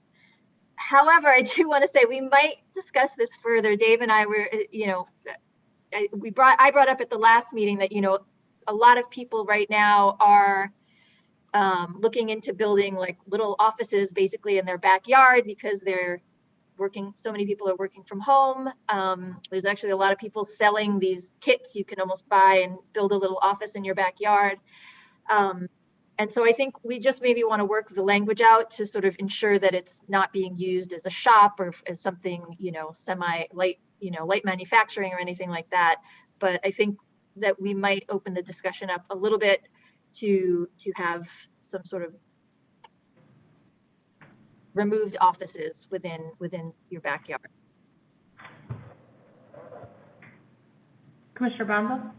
However, I do want to say we might discuss this further. Dave and I were, you know, I brought up at the last meeting that, you know, a lot of people right now are looking into building like little offices basically in their backyard because they're working, so many people are working from home. There's actually a lot of people selling these kits you can almost buy and build a little office in your backyard. And so I think we just maybe want to work the language out to sort of ensure that it's not being used as a shop or as something, you know, light manufacturing or anything like that. But I think that we might open the discussion up a little bit to have some sort of removed offices within your backyard. Commissioner Bonville?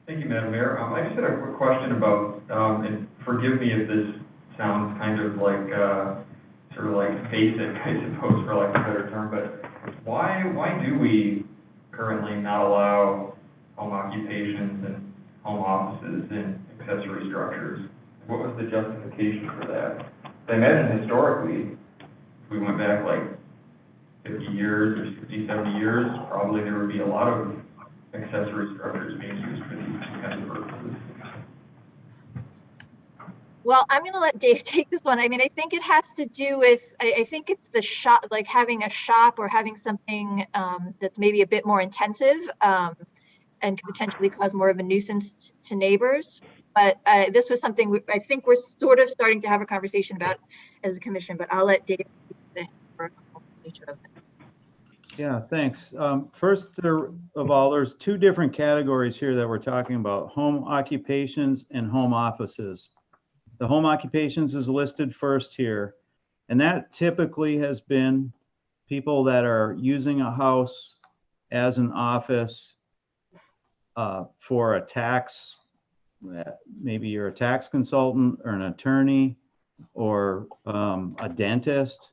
Thank you, Madam Mayor. I just had a quick question about, and forgive me if this sounds kind of like, sort of like basic, I suppose, for lack of a better term, but why do we currently not allow home occupations and home offices in accessory structures? What was the justification for that? I imagine historically, if we went back like 50 years or 60, 70 years, probably there would be a lot of accessory structures being used for these kinds of purposes. Well, I'm going to let Dave take this one. I mean, I think it has to do with, I think it's the shop, like having a shop or having something that's maybe a bit more intensive and could potentially cause more of a nuisance to neighbors. But this was something I think we're sort of starting to have a conversation about as a commission, but I'll let Dave speak to the historical nature of it. Yeah, thanks. First of all, there's two different categories here that we're talking about: home occupations and home offices. The home occupations is listed first here, and that typically has been people that are using a house as an office for a tax. Maybe you're a tax consultant or an attorney or a dentist.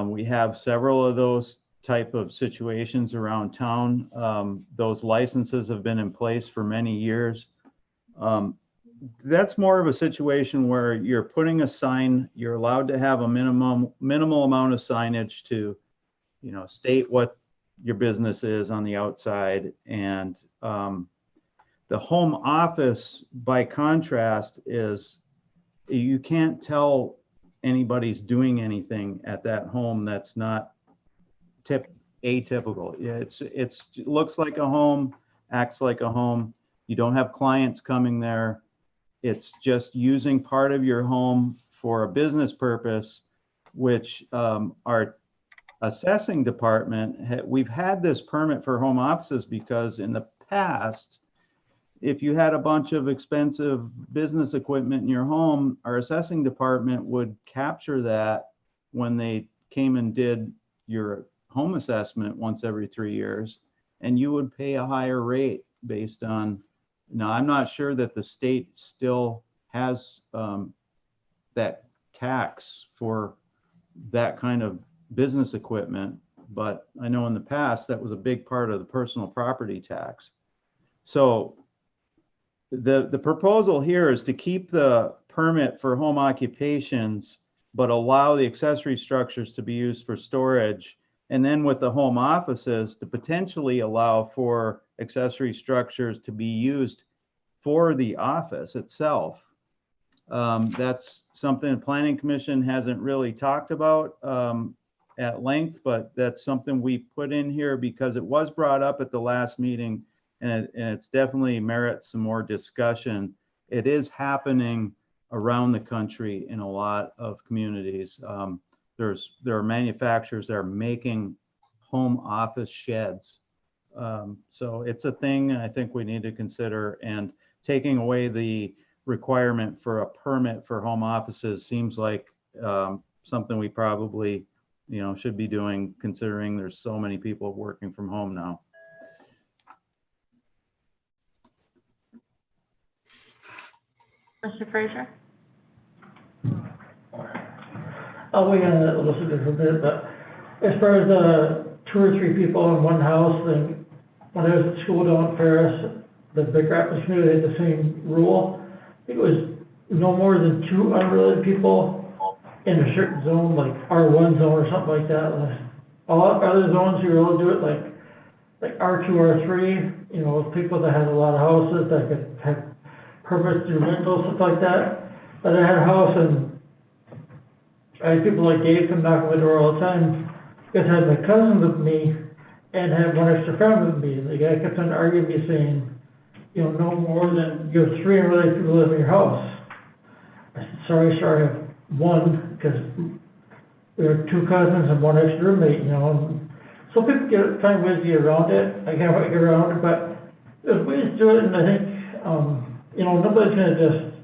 We have several of those type of situations around town. Those licenses have been in place for many years. That's more of a situation where you're putting a sign, you're allowed to have a minimal amount of signage to, you know, state what your business is on the outside. And the home office, by contrast, is you can't tell anybody's doing anything at that home that's not atypical. Yeah, it looks like a home, acts like a home. You don't have clients coming there. It's just using part of your home for a business purpose, which our assessing department, we've had this permit for home offices because in the past, if you had a bunch of expensive business equipment in your home, our assessing department would capture that when they came and did your home assessment once every 3 years, and you would pay a higher rate based on. Now, I'm not sure that the state still has that tax for that kind of business equipment, but I know in the past that was a big part of the personal property tax. So the proposal here is to keep the permit for home occupations, but allow the accessory structures to be used for storage. And then with the home offices to potentially allow for accessory structures to be used for the office itself. That's something the Planning Commission hasn't really talked about at length, but that's something we put in here because it was brought up at the last meeting, and it's definitely merits some more discussion. It is happening around the country in a lot of communities. There are manufacturers that are making home office sheds. So it's a thing I think we need to consider, and taking away the requirement for a permit for home offices seems like something we probably, you know, should be doing, considering there's so many people working from home now. Mr. Fraser? I'll weigh on that a little bit, but as far as 2 or 3 people in one house, then when I was at school down in Ferris, the Big Rapids community had the same rule. I think it was no more than 2 unrelated people in a certain zone, like R1 zone or something like that. All other zones, you were able to do it like R2, R3, you know, people that had a lot of houses that could have permits through rentals, stuff like that. But I had a house and I had people like Dave come knock on my door all the time, because I had my cousin with me and had one extra friend with me. The guy kept on arguing me saying, you know, no more than you have 3 unrelated people live in your house. I said, sorry, I have 1, because we have 2 cousins and 1 extra roommate, you know. And so people find ways to get around it. I can't get around it, but there's ways to do it, and I think, you know, nobody's gonna just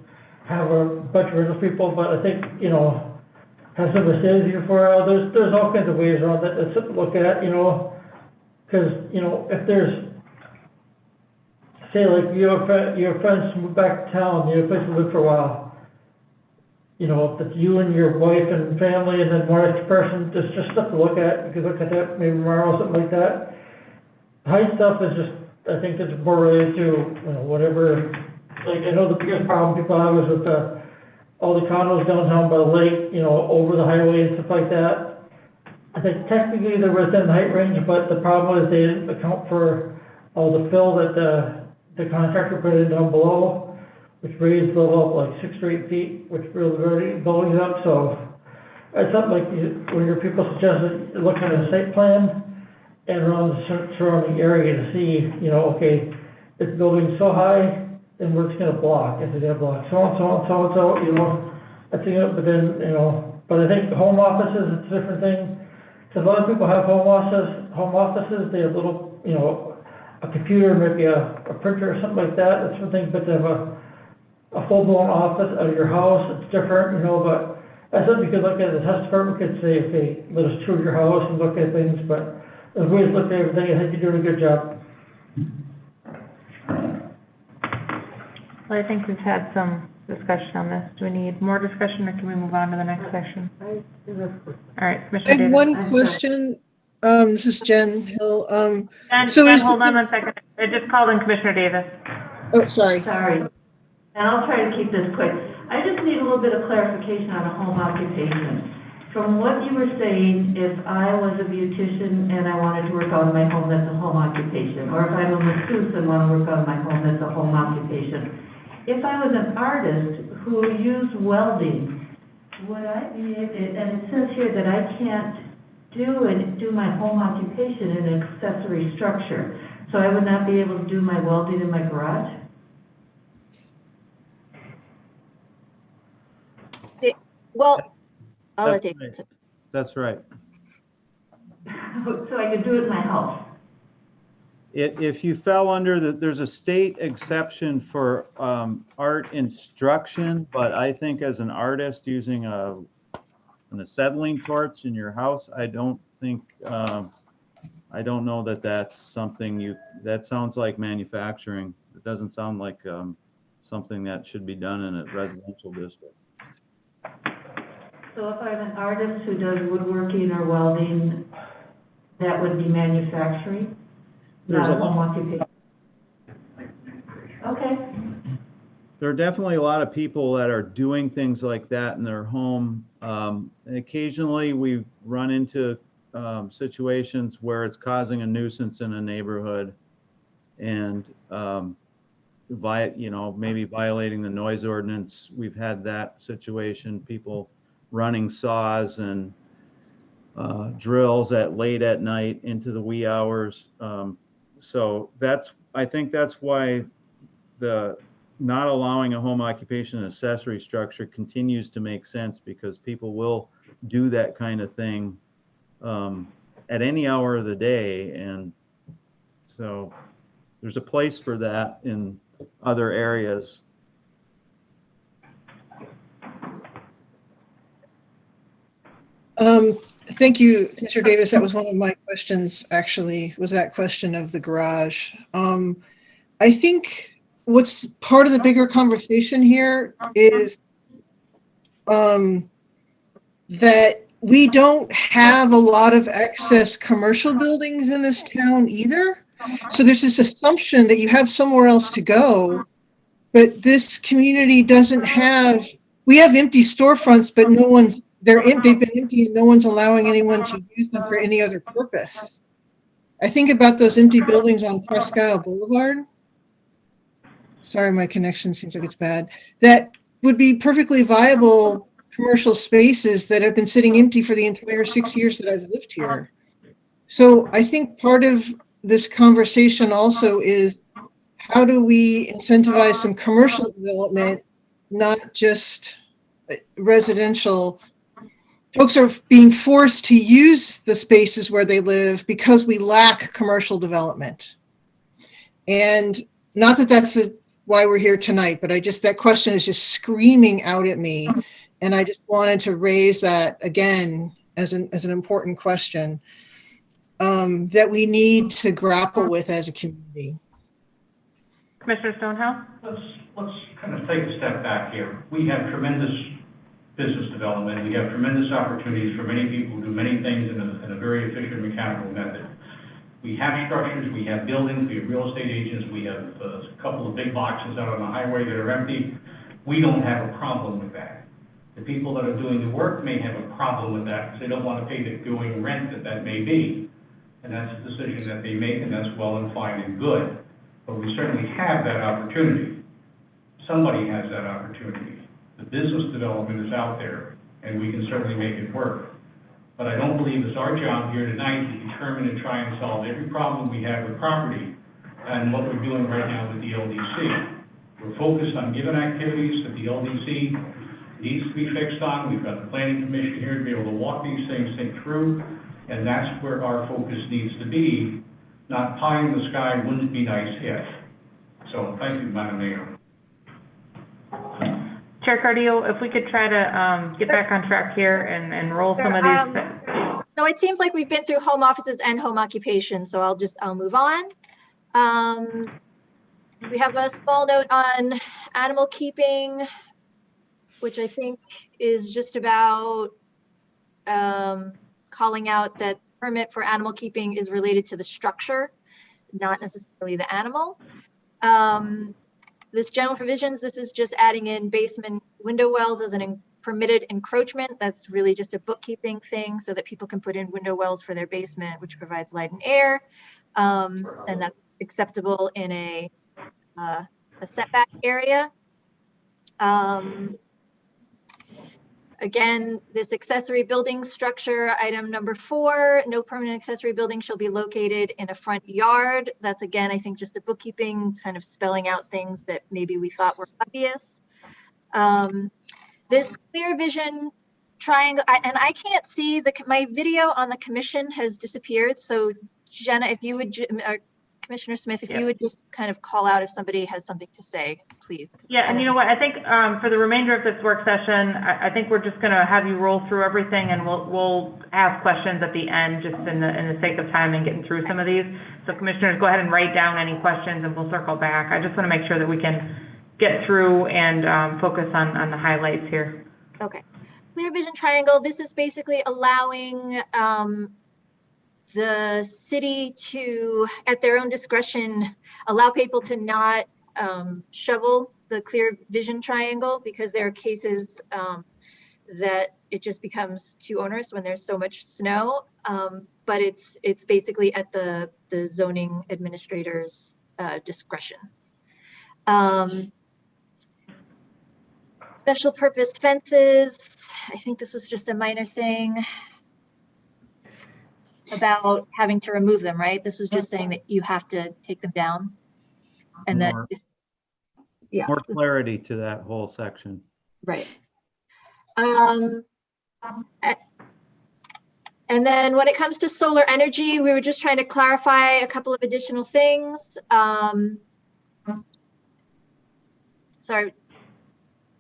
have a bunch of rental people, but I think, you know, have somebody stay with you for a while. There's all kinds of ways around that. That's something to look at, you know, because, you know, if there's, say, like you have friends move back to town, you have a place to live for a while, you know, if it's you and your wife and family and then one extra person, just stuff to look at. You could look at that maybe tomorrow, something like that. Height stuff is just, I think it's more related to, you know, whatever, like, I know the biggest problem people have is with all the condos downtown by the lake, you know, over the highway and stuff like that. I think technically they're within the height range, but the problem is they didn't account for all the fill that the contractor put in down below, which raised the level up like 6 or 8 feet, which really buildings up. So it's something like when your people suggested looking at a site plan and around the surrounding area to see, you know, okay, this building's so high, then we're just gonna block, if they're gonna block so and so and so and so, you know, I think, but then, you know, but I think home offices, it's a different thing. Cause a lot of people have home offices, they have little, you know, a computer, maybe a printer or something like that, that's one thing, but to have a full-blown office at your house, it's different, you know, but that's something you could look at. The test department could say, okay, let us tour your house and look at things, but as we look at everything, I think you're doing a good job. Well, I think we've had some discussion on this. Do we need more discussion, or can we move on to the next section? All right, I Commissioner have Davis. one question. This is Jen Hill. Jen, hold on 1 second. I just called in Commissioner Davis. Oh, sorry. Sorry. And I'll try to keep this quick. I just need a little bit of clarification on a home occupation. From what you were saying, if I was a beautician and I wanted to work on my home, that's a home occupation. Or if I'm a masseuse and want to work on my home, that's a home occupation. If I was an artist who used welding, would I be, and it says here that I can't do my home occupation in an accessory structure. So I would not be able to do my welding in my garage? Well, I'll let That's Dave right. answer. That's right. So I could do it in my house? If you fell under there's a state exception for art instruction, but I think as an artist using an acetylene torch in your house, I don't know that that's something that sounds like manufacturing. It doesn't sound like something that should be done in a residential district. So if I'm an artist who does woodworking or welding, that would be manufacturing? There's not a lot. home occupation? Okay. There are definitely a lot of people that are doing things like that in their home. And occasionally we run into situations where it's causing a nuisance in a neighborhood and maybe violating the noise ordinance. We've had that situation, people running saws and drills late at night into the wee hours. So I think that's why the not allowing a home occupation accessory structure continues to make sense, because people will do that kind of thing at any hour of the day. And so there's a place for that in other areas. Thank you, Mr. Davis. That was one of my questions, actually, was that question of the garage. I think what's part of the bigger conversation here is that we don't have a lot of excess commercial buildings in this town either. So there's this assumption that you have somewhere else to go, but this community doesn't have, we have empty storefronts, but they've been empty and no one's allowing anyone to use them for any other purpose. I think about those empty buildings on Presque Isle Boulevard. Sorry, my connection seems like it's bad. That would be perfectly viable commercial spaces that have been sitting empty for the entire 6 years that I've lived here. So I think part of this conversation also is, how do we incentivize some commercial development, not just residential? Folks are being forced to use the spaces where they live because we lack commercial development. And not that that's why we're here tonight, but that question is just screaming out at me. And I just wanted to raise that again as an important question that we need to grapple with as a community. Commissioner Stonehouse? Let's kind of take a step back here. We have tremendous business development. We have tremendous opportunities for many people who do many things in a very efficient mechanical method. We have structures, we have buildings, we have real estate agents, we have a couple of big boxes out on the highway that are empty. We don't have a problem with that. The people that are doing the work may have a problem with that because they don't want to pay the going rent that may be. And that's a decision that they make, and that's well and fine and good. But we certainly have that opportunity. Somebody has that opportunity. The business development is out there, and we can certainly make it work. But I don't believe it's our job here tonight to determine and try and solve every problem we have with property and what we're doing right now with the LDC. We're focused on given activities that the LDC needs to be fixed on. We've got the planning commission here to be able to walk these things think through, and that's where our focus needs to be, not pie in the sky, wouldn't it be nice if. So thank you, Madam Mayor. Chair Cardio, if we could try to get back on track here and roll some of these. So it seems like we've been through home offices and home occupation, so I'll move on. We have a small note on animal keeping, which I think is just about calling out that permit for animal keeping is related to the structure, not necessarily the animal. This general provisions, this is just adding in basement window wells as an permitted encroachment. That's really just a bookkeeping thing so that people can put in window wells for their basement, which provides light and air. And that's acceptable in a setback area. Again, this accessory building structure, item number 4, no permanent accessory building shall be located in a front yard. That's again, I think just a bookkeeping, kind of spelling out things that maybe we thought were obvious. This clear vision triangle, and I can't see, my video on the commission has disappeared. So Jenna, if you would, Commissioner Smith, if you would just kind of call out if somebody has something to say, please. Yeah, and you know what, I think for the remainder of this work session, I think we're just gonna have you roll through everything, and we'll ask questions at the end, just in the sake of time and getting through some of these. So commissioners, go ahead and write down any questions and we'll circle back. I just wanna make sure that we can get through and focus on the highlights here. Okay, clear vision triangle, this is basically allowing the city to, at their own discretion, allow people to not shovel the clear vision triangle, because there are cases that it just becomes too onerous when there's so much snow. But it's basically at the zoning administrator's discretion. Special purpose fences, I think this was just a minor thing about having to remove them, right? This was just saying that you have to take them down, and more, that, yeah, more clarity to that whole section. right. And then when it comes to solar energy, we were just trying to clarify a couple of additional things. Sorry,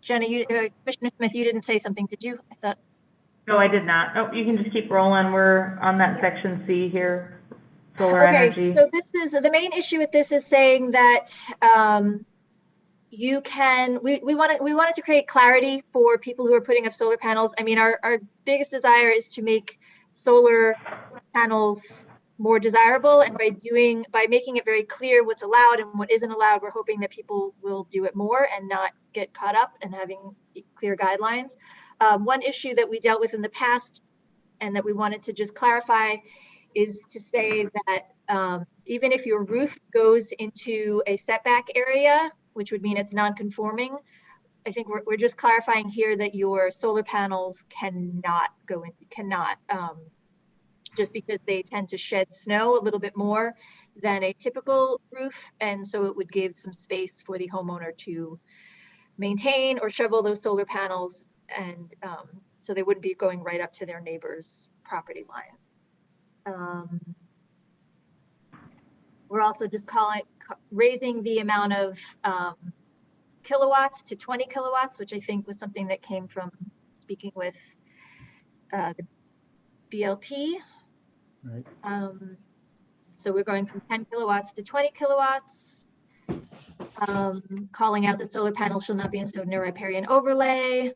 Jenna, Commissioner Smith, you didn't say something, did you? I thought. No, I did not. Oh, you can just keep rolling. We're on that section C here, solar energy. Okay, so this is, the main issue with this is saying that you can, we wanted to create clarity for people who are putting up solar panels. I mean, our biggest desire is to make solar panels more desirable, and by making it very clear what's allowed and what isn't allowed, we're hoping that people will do it more and not get caught up in having clear guidelines. One issue that we dealt with in the past and that we wanted to just clarify is to say that even if your roof goes into a setback area, which would mean it's non-conforming, I think we're just clarifying here that your solar panels cannot go in, just because they tend to shed snow a little bit more than a typical roof. And so it would give some space for the homeowner to maintain or shovel those solar panels, and so they wouldn't be going right up to their neighbor's property line. We're also just raising the amount of kilowatts to 20 kilowatts, which I think was something that came from speaking with the BLP. Right. So we're going from 10 kilowatts to 20 kilowatts. Calling out that solar panels shall not be installed near riparian overlay.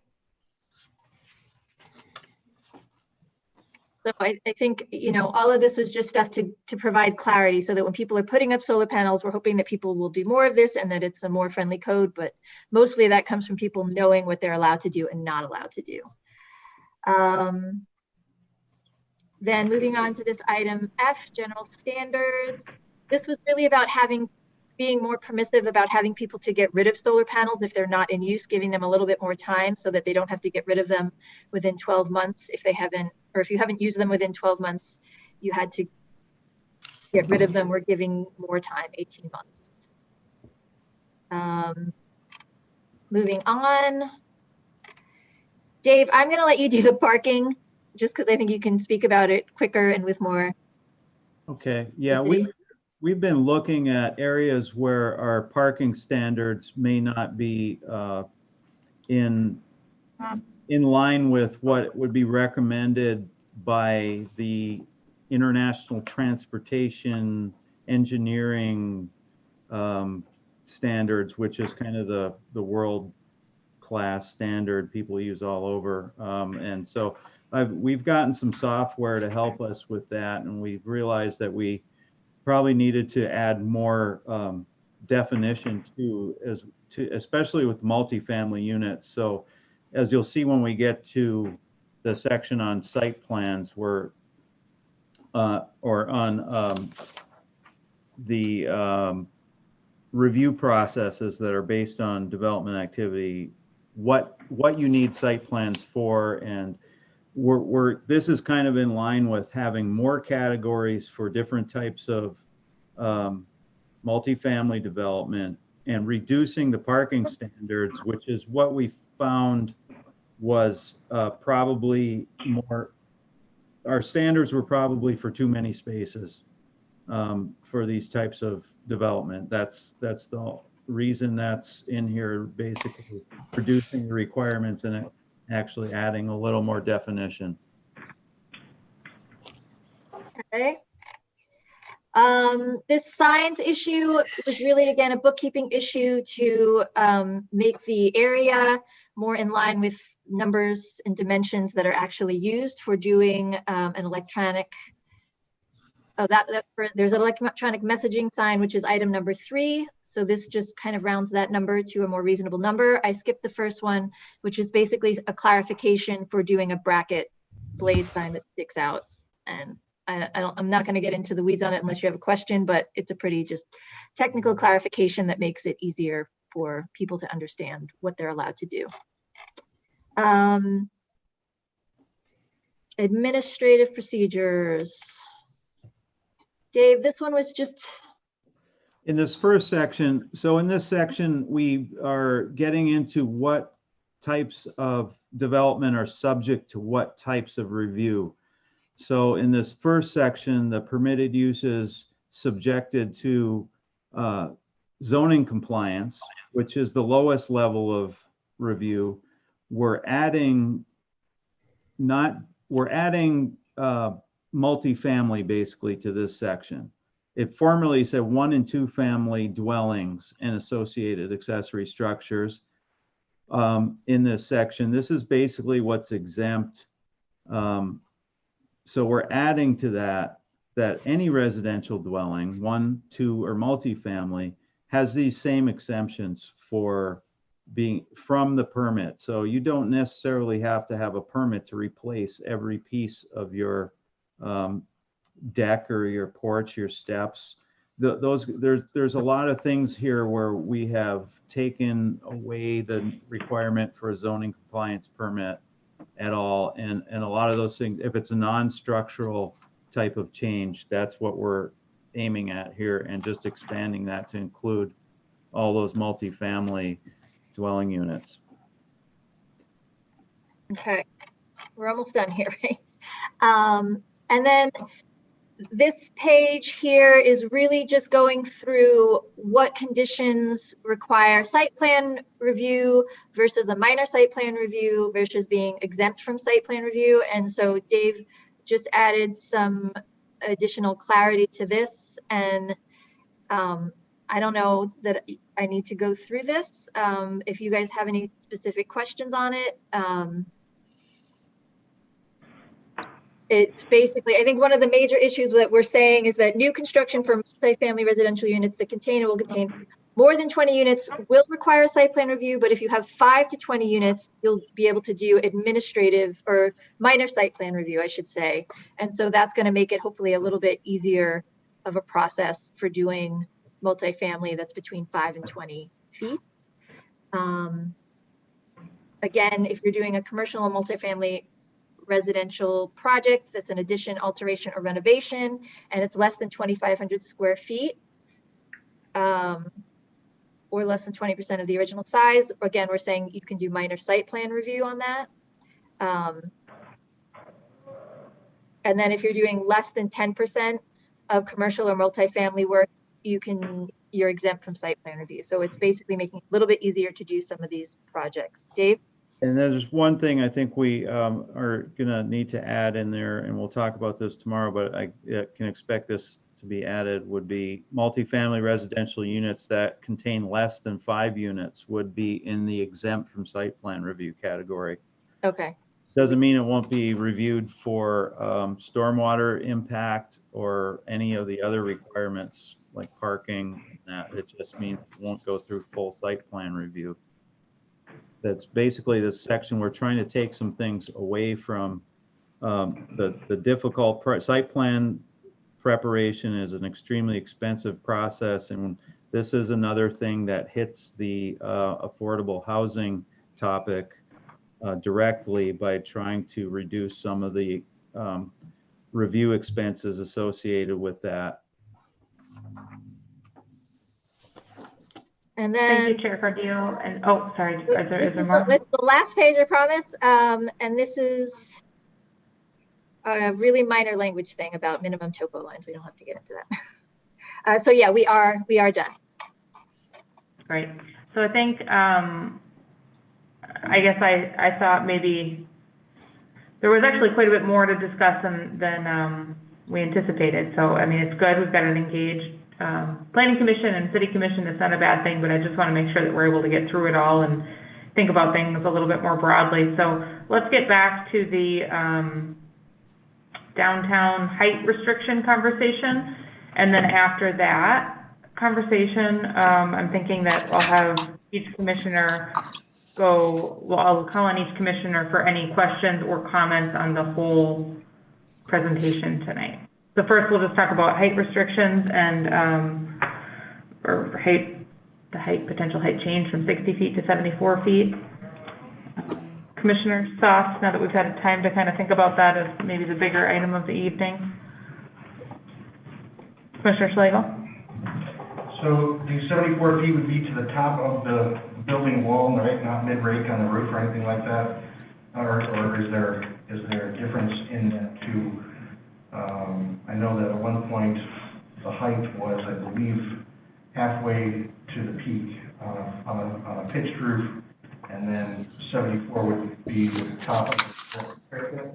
So I think, you know, all of this was just stuff to provide clarity so that when people are putting up solar panels, we're hoping that people will do more of this and that it's a more friendly code, but mostly that comes from people knowing what they're allowed to do and not allowed to do. Then moving on to this item F, general standards. This was really about being more permissive about having people to get rid of solar panels if they're not in use, giving them a little bit more time so that they don't have to get rid of them within 12 months if they haven't, or if you haven't used them within 12 months, you had to get rid of them. We're giving more time, 18 months. Moving on. Dave, I'm gonna let you do the parking just because I think you can speak about it quicker and with more. Okay, yeah, we've been looking at areas where our parking standards may not be in line with what would be recommended by the International Transportation Engineering standards, which is kind of the world class standard people use all over. And so we've gotten some software to help us with that, and we've realized that we probably needed to add more definition especially with multifamily units. So as you'll see when we get to the section on site plans, or on the review processes that are based on development activity, what you need site plans for, and this is kind of in line with having more categories for different types of multifamily development and reducing the parking standards, which is what we found was probably more, our standards were probably for too many spaces for these types of development. That's the reason that's in here, basically reducing the requirements and actually adding a little more definition. Okay. This signs issue was really, again, a bookkeeping issue to make the area more in line with numbers and dimensions that are actually used for doing an electronic, there's an electronic messaging sign, which is item number 3. So this just kind of rounds that number to a more reasonable number. I skipped the first one, which is basically a clarification for doing a bracket blade sign that sticks out. And I'm not going to get into the weeds on it unless you have a question, but it's a pretty just technical clarification that makes it easier for people to understand what they're allowed to do. Administrative procedures. Dave, this one was just... In this first section, so in this section, we are getting into what types of development are subject to what types of review. So in this first section, the permitted uses subjected to zoning compliance, which is the lowest level of review. We're adding multifamily basically to this section. It formerly said 1 and 2 family dwellings and associated accessory structures. In this section, this is basically what's exempt. So we're adding to that any residential dwelling, 1, 2, or multifamily, has these same exemptions for being from the permit. So you don't necessarily have to have a permit to replace every piece of your deck or your porch, your steps. There's a lot of things here where we have taken away the requirement for a zoning compliance permit at all, and a lot of those things, if it's a non-structural type of change, that's what we're aiming at here, and just expanding that to include all those multifamily dwelling units. Okay, we're almost done here, right? And then this page here is really just going through what conditions require site plan review versus a minor site plan review versus being exempt from site plan review. And so Dave just added some additional clarity to this. And I don't know that I need to go through this. If you guys have any specific questions on it. it's basically, I think one of the major issues that we're saying is that new construction for multifamily residential units, the container will contain more than 20 units will require a site plan review, but if you have 5 to 20 units, you'll be able to do administrative or minor site plan review, I should say. And so that's going to make it hopefully a little bit easier of a process for doing multifamily that's between 5 and 20 feet. Again, if you're doing a commercial or multifamily residential project that's an addition, alteration, or renovation, and it's less than 2,500 square feet, or less than 20% of the original size, again, we're saying you can do minor site plan review on that. And then if you're doing less than 10% of commercial or multifamily work, you're exempt from site plan review. So it's basically making it a little bit easier to do some of these projects. Dave? And there's one thing I think we are going to need to add in there, and we'll talk about this tomorrow, but I can expect this to be added, would be multifamily residential units that contain less than 5 units would be in the exempt from site plan review category. Okay. Doesn't mean it won't be reviewed for stormwater impact or any of the other requirements like parking. It just means it won't go through full site plan review. That's basically this section. We're trying to take some things away from the difficult site plan preparation is an extremely expensive process, and this is another thing that hits the affordable housing topic directly by trying to reduce some of the review expenses associated with that. And then, thank you, Chair Cardillo. And oh, sorry, is there more? This is the last page, I promise. And this is a really minor language thing about minimum topo lines. We don't have to get into that. So yeah, we are done. Great. So I think, I guess I thought maybe there was actually quite a bit more to discuss than we anticipated. So, I mean, it's good. We've got an engaged Planning Commission and City Commission. It's not a bad thing, but I just want to make sure that we're able to get through it all and think about things a little bit more broadly. So let's get back to the downtown height restriction conversation. And then after that conversation, I'm thinking that I'll have each commissioner I'll call on each commissioner for any questions or comments on the whole presentation tonight. So first, we'll just talk about height restrictions and potential height change from 60 feet to 74 feet. Commissioner thoughts, now that we've had time to kind of think about that as maybe the bigger item of the evening. Commissioner Schlegel? So the 74 feet would be to the top of the building wall, right? Not mid-rake on the roof or anything like that? Or is there a difference in that too? I know that at one point the height was, I believe, halfway to the peak on a pitched roof, and then 74 would be the top of the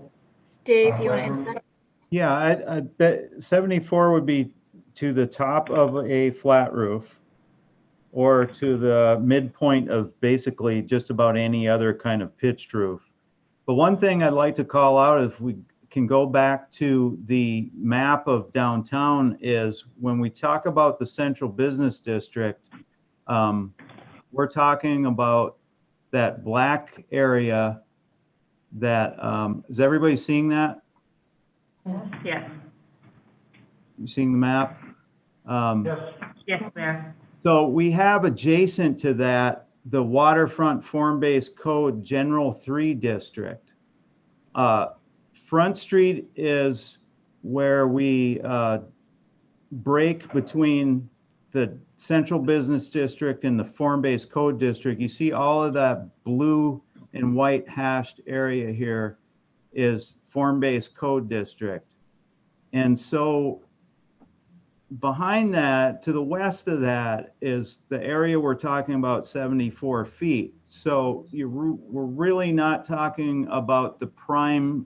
Dave, you want to answer that? Yeah, that 74 would be to the top of a flat roof or to the midpoint of basically just about any other kind of pitched roof. But one thing I'd like to call out, if we can go back to the map of downtown, is when we talk about the central business district, we're talking about that black area that, is everybody seeing that? Yes. You seeing the map? Yes. Yes, there. So we have adjacent to that, the waterfront form-based code general 3 district. Front Street is where we break between the central business district and the form-based code district. You see all of that blue and white hashed area here is form-based code district. And so behind that, to the west of that, is the area we're talking about, 74 feet. So we're really not talking about the prime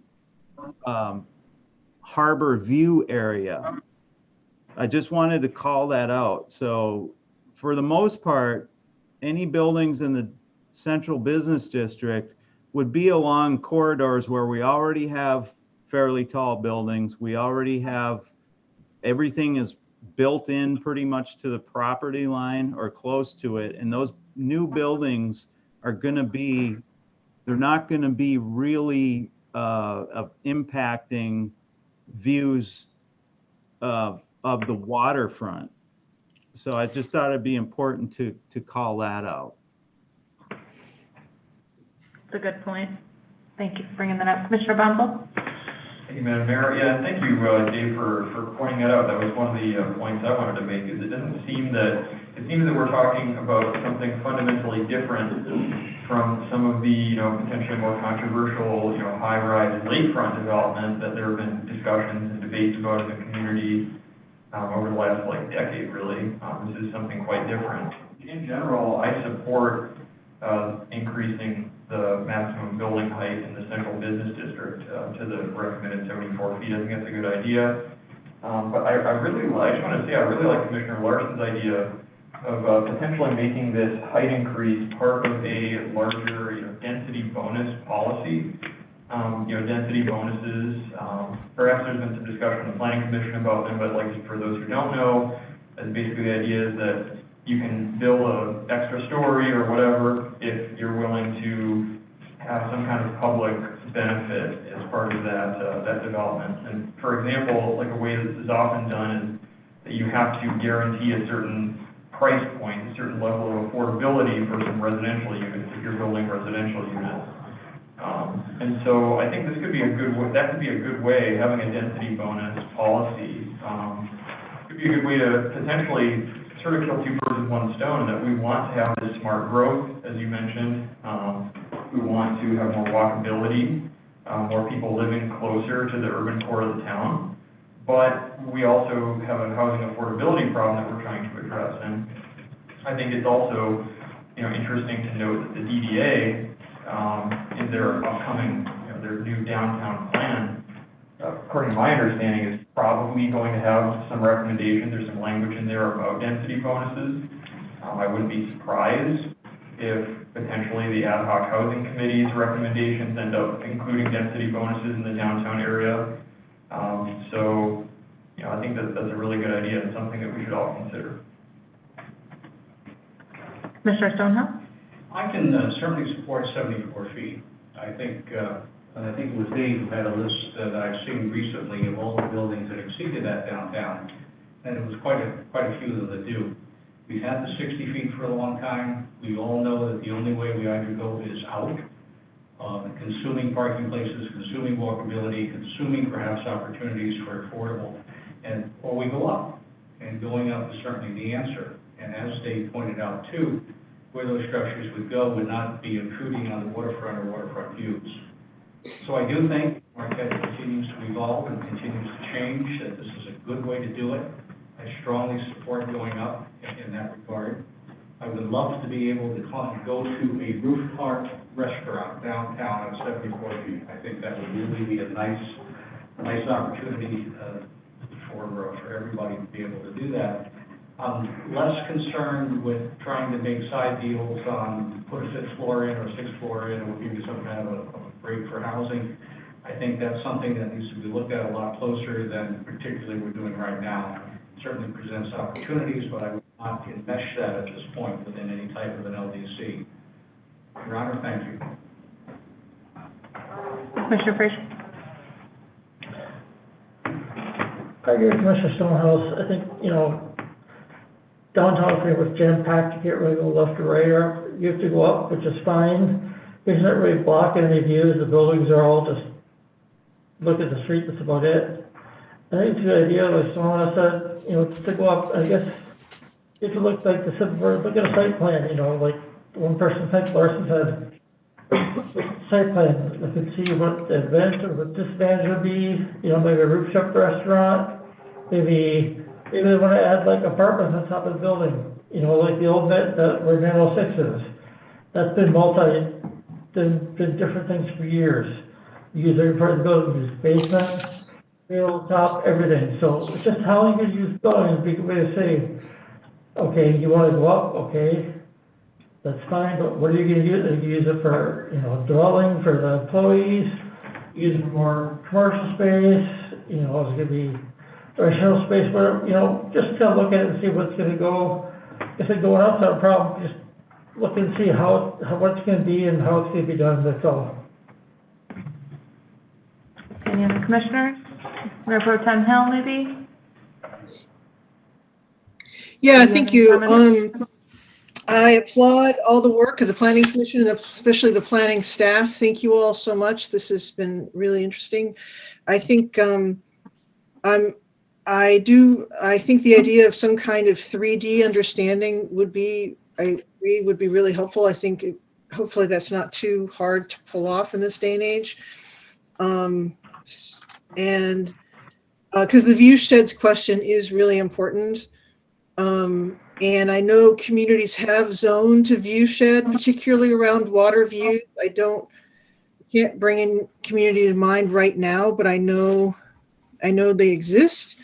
harbor view area. I just wanted to call that out. So for the most part, any buildings in the central business district would be along corridors where we already have fairly tall buildings. We already have, everything is built in pretty much to the property line or close to it. And those new buildings are going to be, they're not going to be really impacting views of the waterfront. So I just thought it'd be important to call that out. It's a good point. Thank you for bringing that up. Commissioner Bumble? Thank you, Madam Mayor. Yeah, thank you, Dave, for pointing that out. That was one of the points I wanted to make, is it seems that we're talking about something fundamentally different from some of the, potentially more controversial, high-rise lakefront development that there have been discussions and debates about in the community over the last, decade, really. This is something quite different. In general, I support increasing the maximum building height in the central business district to the recommended 74 feet. I think that's a good idea. But I just want to say, I really like Commissioner Larson's idea of potentially making this height increase part of a larger, density bonus policy. Density bonuses, perhaps there's been some discussion in the Planning Commission about them, but for those who don't know, basically the idea is that you can build an extra story or whatever if you're willing to have some kind of public benefit as part of that development. And for example, a way that this is often done is that you have to guarantee a certain price point, a certain level of affordability for some residential units if you're building residential units. And so I think this could be a good way, that could be a good way, having a density bonus policy could be a good way to potentially sort of kill two birds with one stone, that we want to have this smart growth, as you mentioned. We want to have more walkability, more people living closer to the urban core of the town. But we also have a housing affordability problem that we're trying to address. And I think it's also, interesting to note that the DDA, in their upcoming, their new downtown plan, according to my understanding, is probably going to have some recommendations. There's some language in there about density bonuses. I wouldn't be surprised if potentially the ad hoc housing committee's recommendations end up including density bonuses in the downtown area. So, I think that's a really good idea and something that we should all consider. Commissioner Stonehouse? I can certainly support 74 feet. I think it was Dave who had a list that I've seen recently of all the buildings that exceeded that downtown, and it was quite a few of them that do. We've had the 60 feet for a long time. We all know that the only way we either go is out, consuming parking places, consuming walkability, consuming perhaps opportunities for affordable, or we go up. And going up is certainly the answer. And as Dave pointed out too, where those structures would go would not be intruding on the waterfront or waterfront views. So I do think Marquette continues to evolve and continues to change, that this is a good way to do it. I strongly support going up in that regard. I would love to be able to go to a rooftop restaurant downtown at 74 feet. I think that would really be a nice opportunity for everybody to be able to do that. I'm less concerned with trying to make side deals on put a fifth floor in or sixth floor in, and we'll give you some kind of a break for housing. I think that's something that needs to be looked at a lot closer than particularly we're doing right now. It certainly presents opportunities, but I would not enmesh that at this point within any type of an LDC. Your Honor, thank you. Commissioner Frazier? I agree with Commissioner Stonehouse. I think, downtown pretty much jam-packed. You can't really go left or right, or you have to go up, which is fine. It's not really blocking any views. The buildings are all just look at the street, that's about it. I think it's a good idea, like someone said, to go up. I guess if you look like look at a site plan, like one person, like Larson said, site plan, I could see what the advantage or what disadvantage would be, maybe a rooftop restaurant, maybe they want to add apartments on top of the building, like the old net where 906 is. That's been been different things for years. You use every part of the building, you use basement, middle, top, everything. So it's just how you can use the building is a big way to say, okay, you want to go up, okay, that's fine, but what are you going to use it? You use it for, dwelling, for the employees, use it for more commercial space, you know, is it gonna be residential space, whatever, you know, just kind of look at it and see what's gonna go. If it's going up, not a problem, just look and see how what it's gonna be and how it's gonna be done, that's all. Any other commissioners? Mayor Pro Tem Hill, maybe? Yeah, thank you. I applaud all the work of the Planning Commission, and especially the planning staff. Thank you all so much. This has been really interesting. I think I think the idea of some kind of 3D understanding would be, I agree, would be really helpful. I think hopefully that's not too hard to pull off in this day and age. And because the view sheds question is really important. And I know communities have zoned to view shed, particularly around water views. Can't bring in community to mind right now, but I know they exist.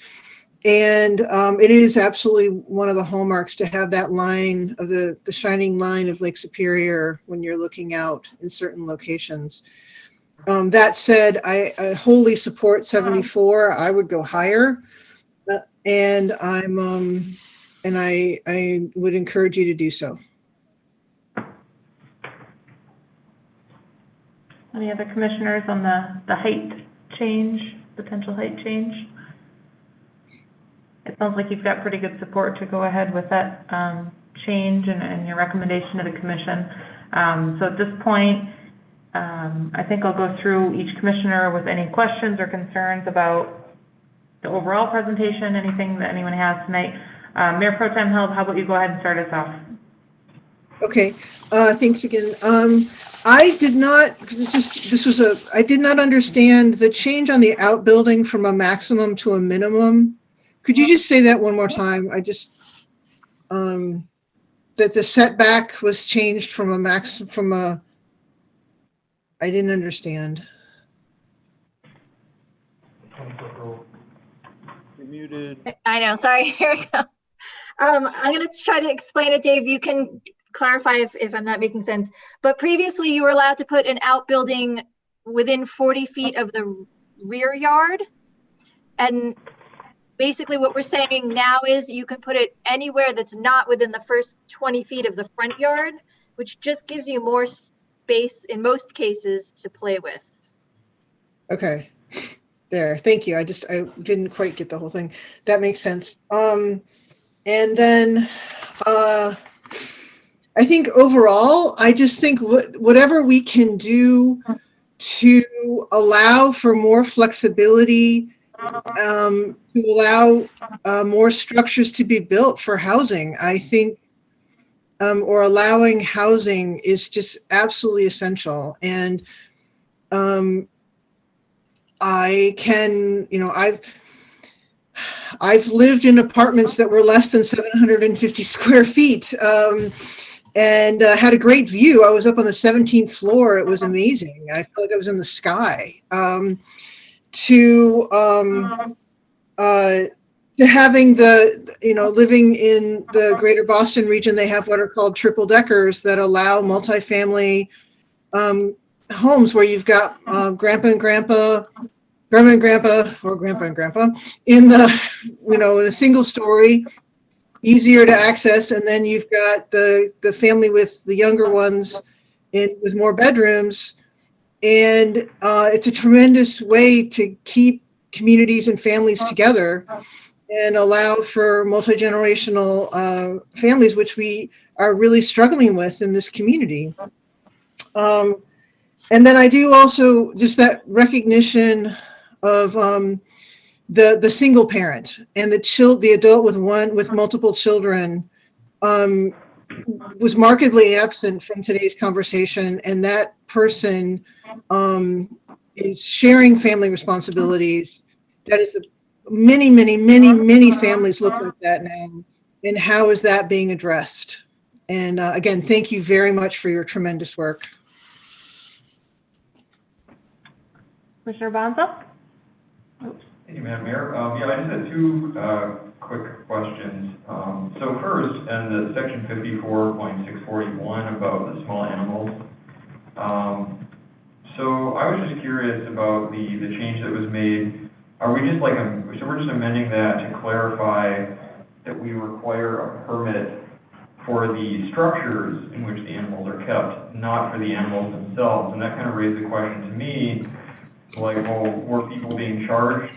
And it is absolutely one of the hallmarks to have that line of the shining line of Lake Superior when you're looking out in certain locations. That said, I wholly support 74. I would go higher, and I would encourage you to do so. Any other commissioners on the height change, potential height change? It sounds like you've got pretty good support to go ahead with that change and your recommendation to the commission. So at this point, I think I'll go through each commissioner with any questions or concerns about the overall presentation, anything that anyone has tonight. Mayor Pro Tem Hill, how about you go ahead and start us off? Okay, thanks again. I did not understand the change on the outbuilding from a maximum to a minimum. Could you just say that one more time? I just, that the setback was changed from I didn't understand. You're muted. I know, sorry, here we go. I'm gonna try to explain it, Dave. You can clarify if I'm not making sense. But previously you were allowed to put an outbuilding within 40 feet of the rear yard. And basically what we're saying now is you can put it anywhere that's not within the first 20 feet of the front yard, which just gives you more space in most cases to play with. Okay, there, thank you. I didn't quite get the whole thing. That makes sense. And then I think overall, I just think whatever we can do to allow for more flexibility, to allow more structures to be built for housing, I think, or allowing housing is just absolutely essential. And I can, you know, I've lived in apartments that were less than 750 square feet and had a great view. I was up on the 17th floor. It was amazing. I felt like I was in the sky. To having living in the greater Boston region, they have what are called triple deckers that allow multifamily homes where you've got grandma and grandpa in the, in a single story, easier to access. And then you've got the family with the younger ones with more bedrooms. And it's a tremendous way to keep communities and families together and allow for multi-generational families, which we are really struggling with in this community. And then I do also just that recognition of the single parent and the adult with multiple children was markedly absent from today's conversation, and that person is sharing family responsibilities. That is the many families look like that now, and how is that being addressed? And again, thank you very much for your tremendous work. Commissioner Bonzo? Thank you, Madam Mayor. I just had two quick questions. So first, in the section 54.641 about the small animals. So I was just curious about the change that was made, are we just like, so we're just amending that to clarify that we require a permit for the structures in which the animals are kept, not for the animals themselves? And that kind of raised the question to me, like, well, were people being charged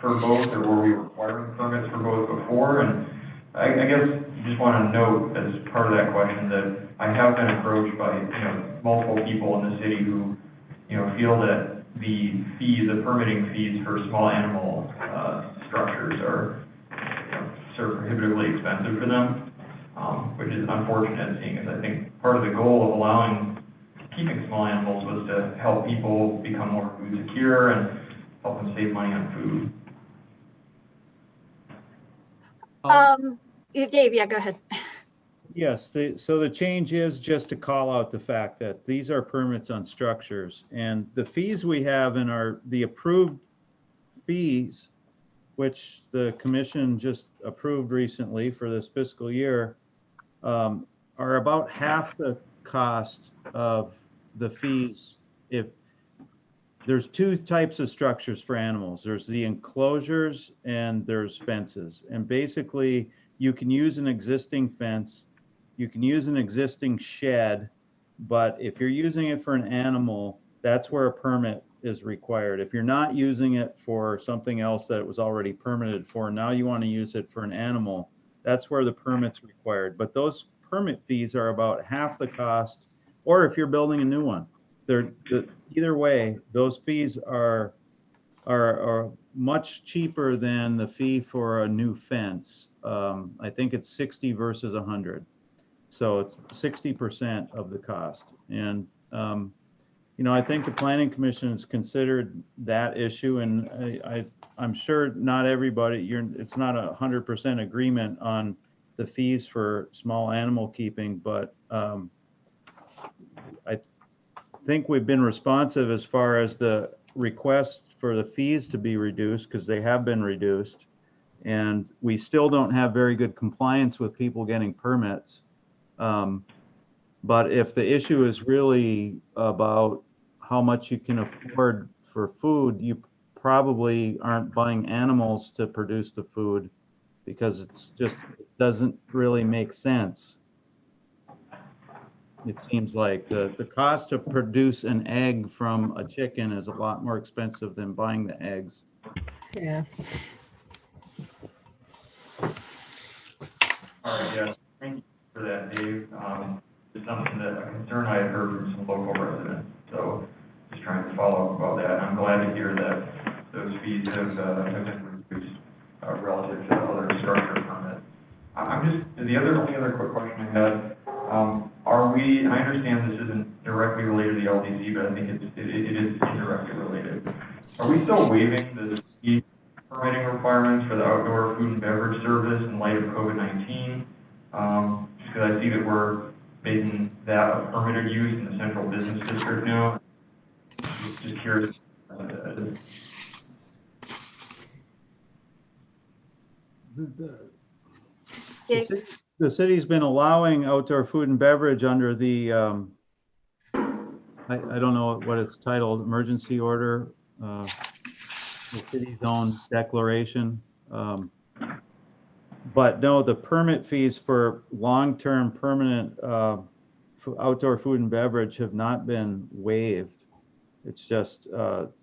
for both, or were we requiring permits for both before? And I guess just want to note as part of that question that I have been approached by, multiple people in the city who, feel that the fees, the permitting fees for small animal structures are sort of prohibitively expensive for them, which is unfortunate, seeing as I think part of the goal of allowing keeping small animals was to help people become more food secure and help them save money on food. Dave, yeah, go ahead. Yes, so the change is just to call out the fact that these are permits on structures, and the fees we have in the approved fees, which the commission just approved recently for this fiscal year, are about half the cost of the fees. If there's two types of structures for animals, there's the enclosures and there's fences, and basically you can use an existing fence, you can use an existing shed, but if you're using it for an animal, that's where a permit is required. If you're not using it for something else that it was already permitted for, now you want to use it for an animal, that's where the permit's required. But those permit fees are about half the cost, or if you're building a new one. Either way, those fees are much cheaper than the fee for a new fence. I think it's 60 versus 100. So it's 60% of the cost. And, I think the Planning Commission has considered that issue, and I'm sure not everybody, it's not 100% agreement on the fees for small animal keeping, but I think we've been responsive as far as the request for the fees to be reduced, because they have been reduced, and we still don't have very good compliance with people getting permits. But if the issue is really about how much you can afford for food, you probably aren't buying animals to produce the food, because it doesn't really make sense. It seems like the cost to produce an egg from a chicken is a lot more expensive than buying the eggs. Yeah. All right, yeah, thank you for that, Dave. It's something that a concern I had heard from some local residents, so just trying to follow up about that. I'm glad to hear that those fees have been reduced relative to other structure permits. The only other quick question I had, I understand this isn't directly related to the LDC, but I think it is indirectly related. Are we still waiving the speed permitting requirements for the outdoor food and beverage service in light of COVID-19? Just because I see that we're making that a permitted use in the central business district now. Just curious. The city's been allowing outdoor food and beverage under the, I don't know what it's titled, emergency order, the city's own declaration. But no, the permit fees for long-term permanent outdoor food and beverage have not been waived. It's just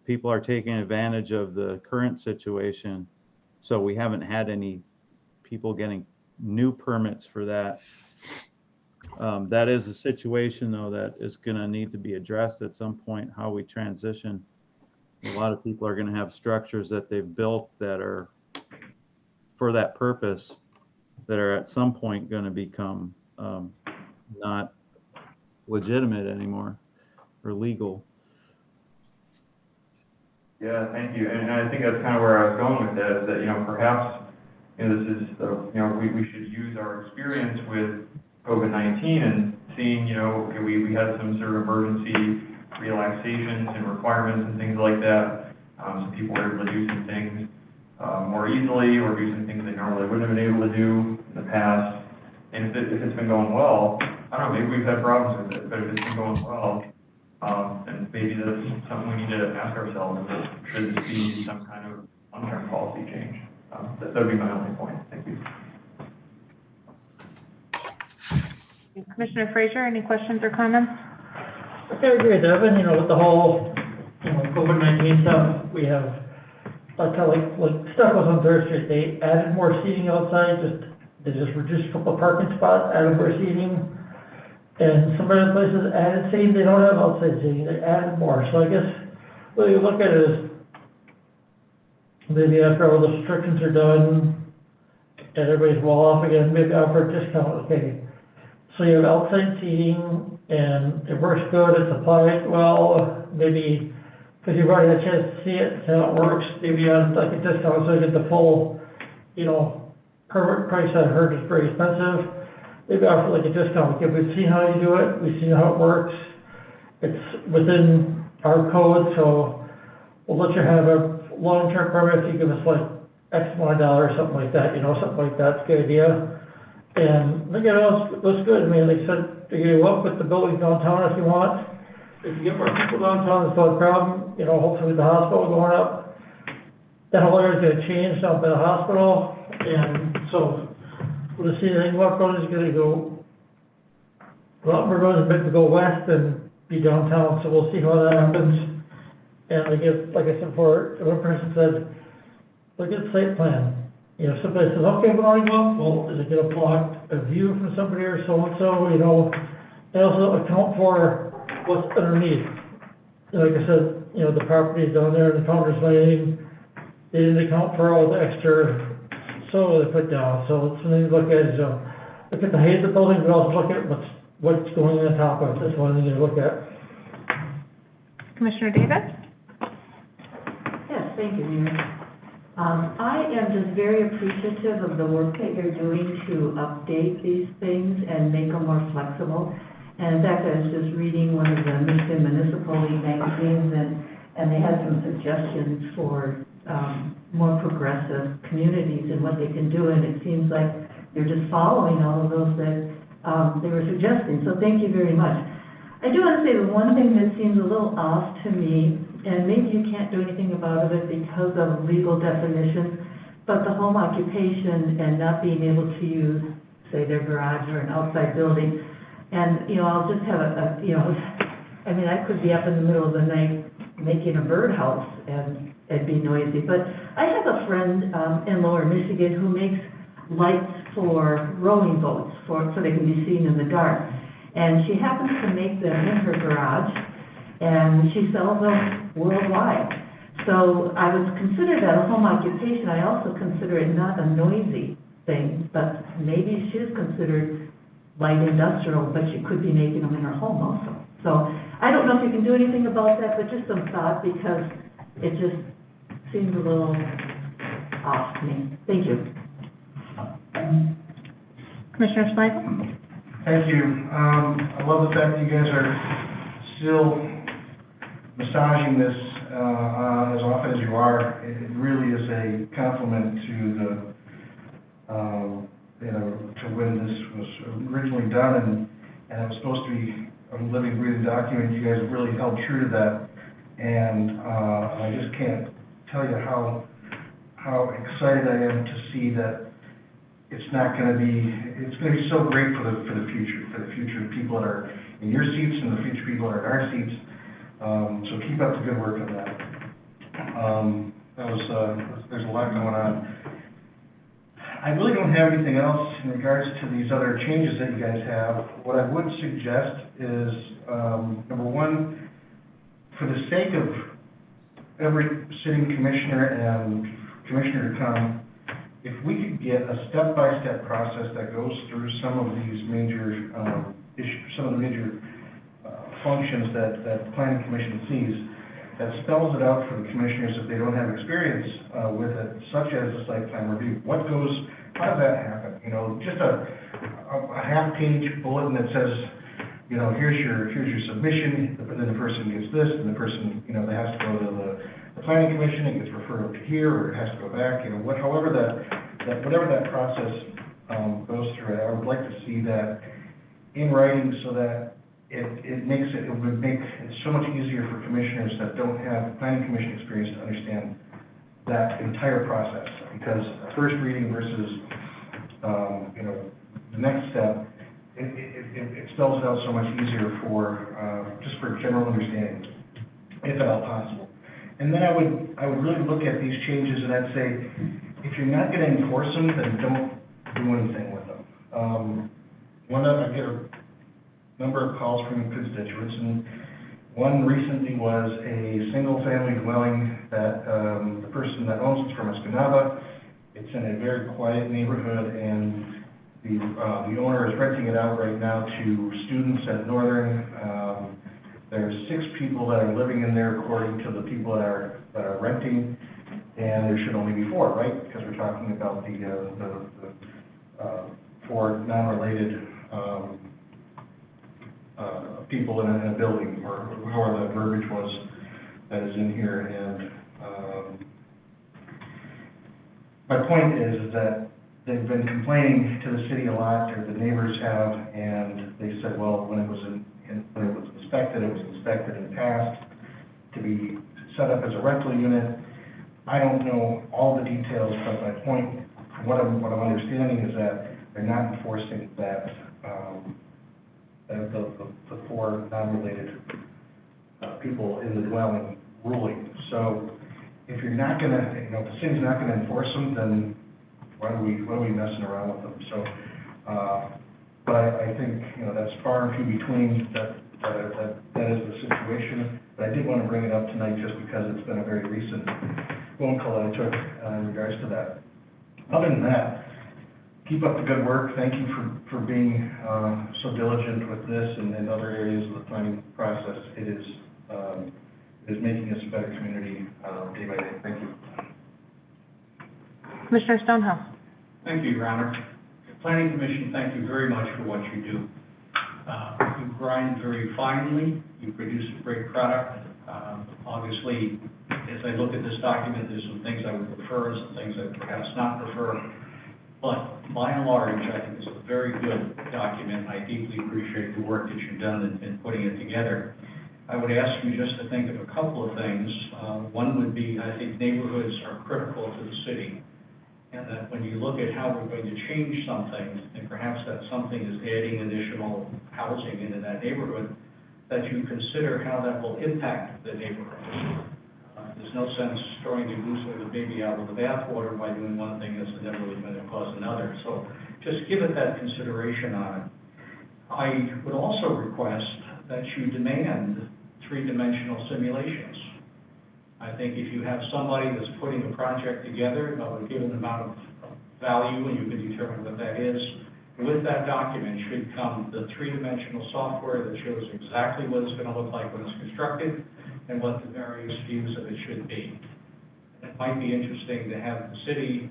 people are taking advantage of the current situation. So we haven't had any people getting new permits for that. That is a situation, though, that is going to need to be addressed at some point, how we transition. A lot of people are going to have structures that they've built that are for that purpose, that are at some point going to become not legitimate anymore or legal. Yeah, thank you. And I think that's kind of where I was going with that, is that, perhaps, this is, we should use our experience with COVID-19 and seeing, okay, we had some sort of emergency relaxations and requirements and things like that. So people were able to do some things more easily, or do some things they normally wouldn't have been able to do in the past. And if it's been going well, I don't know, maybe we've had problems with it, but if it's been going well, And maybe that's something we need to ask ourselves, should this be some kind of long-term policy change? That would be my only point. Thank you. Commissioner Frazier, any questions or comments? I agree with Evan, with the whole, COVID-19 stuff, we have, like stuff was on Third Street, they added more seating outside, they just reduced a couple of parking spots, added more seating. And some other places added seating, they don't have outside seating, they added more. So I guess, what you look at it is, maybe after all the restrictions are done, and everybody's well off again, maybe offer a discount, okay. So you have outside seating, and it works good, it's applied well, maybe, because you've already had a chance to see it, see how it works, maybe on like a discount, so you get the full, permit price. I heard is very expensive. Maybe offer like a discount, okay, we've seen how you do it, we've seen how it works, it's within our code, so we'll let you have a long-term permit if you give us like X amount of dollars, something like that, something like that's a good idea. And look at it, looks good. I mean, like I said, you up with the buildings downtown if you want. If you get more people downtown, it's not a problem. Hopefully the hospital going up. That whole area's gonna change down by the hospital. And so we'll see anything Walk Road is gonna go, Rutland Road is meant to go west and be downtown. So we'll see how that happens. And like I said before, one person said, look at the site plan. Somebody says, okay, we're going to go up, well, is it going to block a view from somebody or so-and-so, and also account for what's underneath. Like I said, the properties down there in the Founder's Lane, they didn't account for all the extra soil they put down, so it's something to look at, look at the height of the building, but also look at what's going on top of it, that's one thing to look at. Commissioner Davis? Yes, thank you, Mayor. I am just very appreciative of the work that you're doing to update these things and make them more flexible. And in fact, I was just reading one of the Michigan Municipal League magazines, and they had some suggestions for more progressive communities and what they can do, and it seems like you're just following all of those that they were suggesting. So thank you very much. I do want to say the one thing that seems a little off to me, and maybe you can't do anything about it because of legal definitions, but the home occupation and not being able to use, say, their garage or an outside building. And, I'll just have I could be up in the middle of the night making a birdhouse and it'd be noisy. But I have a friend in Lower Michigan who makes lights for rowing boats so they can be seen in the dark. And she happens to make them in her garage, and she sells them worldwide. So I would consider that a home occupation. I also consider it not a noisy thing, but maybe she is considered light industrial, but she could be making them in her home also. So I don't know if you can do anything about that, but just some thought, because it just seems a little off to me. Thank you. Commissioner Schleifer? Thank you. I love the fact that you guys are still massaging this as often as you are. It really is a compliment to to when this was originally done, and it was supposed to be a living, breathing document. You guys have really held true to that, and I just can't tell you how excited I am to see that. It's going to be so great for the future people that are in your seats and the future people that are in our seats. So keep up the good work on that. There's a lot going on. I really don't have anything else in regards to these other changes that you guys have. What I would suggest is, number one, for the sake of every sitting commissioner and commissioner to come, if we could get a step-by-step process that goes through some of these major issues, some of the major functions that the planning commission sees, that spells it out for the commissioners if they don't have experience with it, such as the site plan review. How does that happen? Just a half-page bulletin that says, here's your submission, and then the person gets this, and the person, they have to go to the planning commission, it gets referred up to here, or it has to go back, whatever that process goes through. I would like to see that in writing so that it would make it so much easier for commissioners that don't have planning commission experience to understand that entire process, because first reading versus, the next step, it spells it out so much easier for, just for general understanding, if at all possible. And then I would really look at these changes and I'd say, if you're not gonna enforce them, then don't do anything with them. I get a number of calls from constituents, and one recently was a single-family dwelling that the person that owns it's from Escanaba. It's in a very quiet neighborhood, and the owner is renting it out right now to students at Northern. There's 6 people that are living in there according to the people that are renting, and there should only be 4, right? Because we're talking about the 4 non-related people in a building, or however the verbiage was that is in here. And my point is that they've been complaining to the city a lot, or the neighbors have, and they said, well, when it was inspected, it was inspected and passed to be set up as a rental unit. I don't know all the details, but my point, what I'm understanding is that they're not enforcing that, the 4 non-related people in the dwelling ruling. So if you're not gonna, if the city's not gonna enforce them, then why are we messing around with them? So, but I think, that's far and few between that is the situation. But I did want to bring it up tonight just because it's been a very recent phone call that I took in regards to that. Other than that, keep up the good work. Thank you for being so diligent with this and other areas of the planning process. It is making us a better community day by day. Thank you. Commissioner Stonehouse. Thank you, Your Honor. Planning Commission, thank you very much for what you do. You grind very finely. You produce a great product. Obviously, as I look at this document, there's some things I would prefer and some things I would perhaps not prefer. But by and large, I think it's a very good document. I deeply appreciate the work that you've done in putting it together. I would ask you just to think of a couple of things. One would be, I think neighborhoods are critical to the city. And that when you look at how we're going to change something, and perhaps that something is adding additional housing into that neighborhood, that you consider how that will impact the neighborhood. There's no sense throwing the goose or the baby out with the bathwater by doing one thing that's inevitably going to cause another. So just give it that consideration on it. I would also request that you demand 3-dimensional simulations. I think if you have somebody that's putting a project together of a given amount of value, and you can determine what that is, with that document should come the 3-dimensional software that shows exactly what it's going to look like when it's constructed and what the various views of it should be. It might be interesting to have the city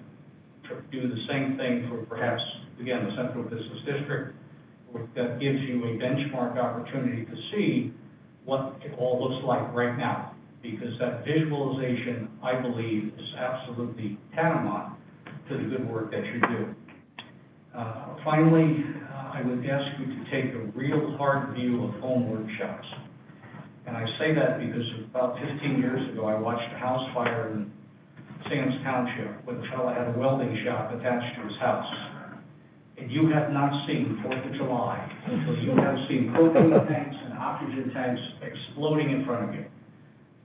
do the same thing for perhaps, again, the Central Business District, that gives you a benchmark opportunity to see what it all looks like right now. Because that visualization, I believe, is absolutely tantamount to the good work that you do. Finally, I would ask you to take a real hard view of home workshops. And I say that because about 15 years ago, I watched a house fire in Sam's Township where the fellow had a welding shop attached to his house. And you have not seen 4th of July until you have seen propane tanks and oxygen tanks exploding in front of you.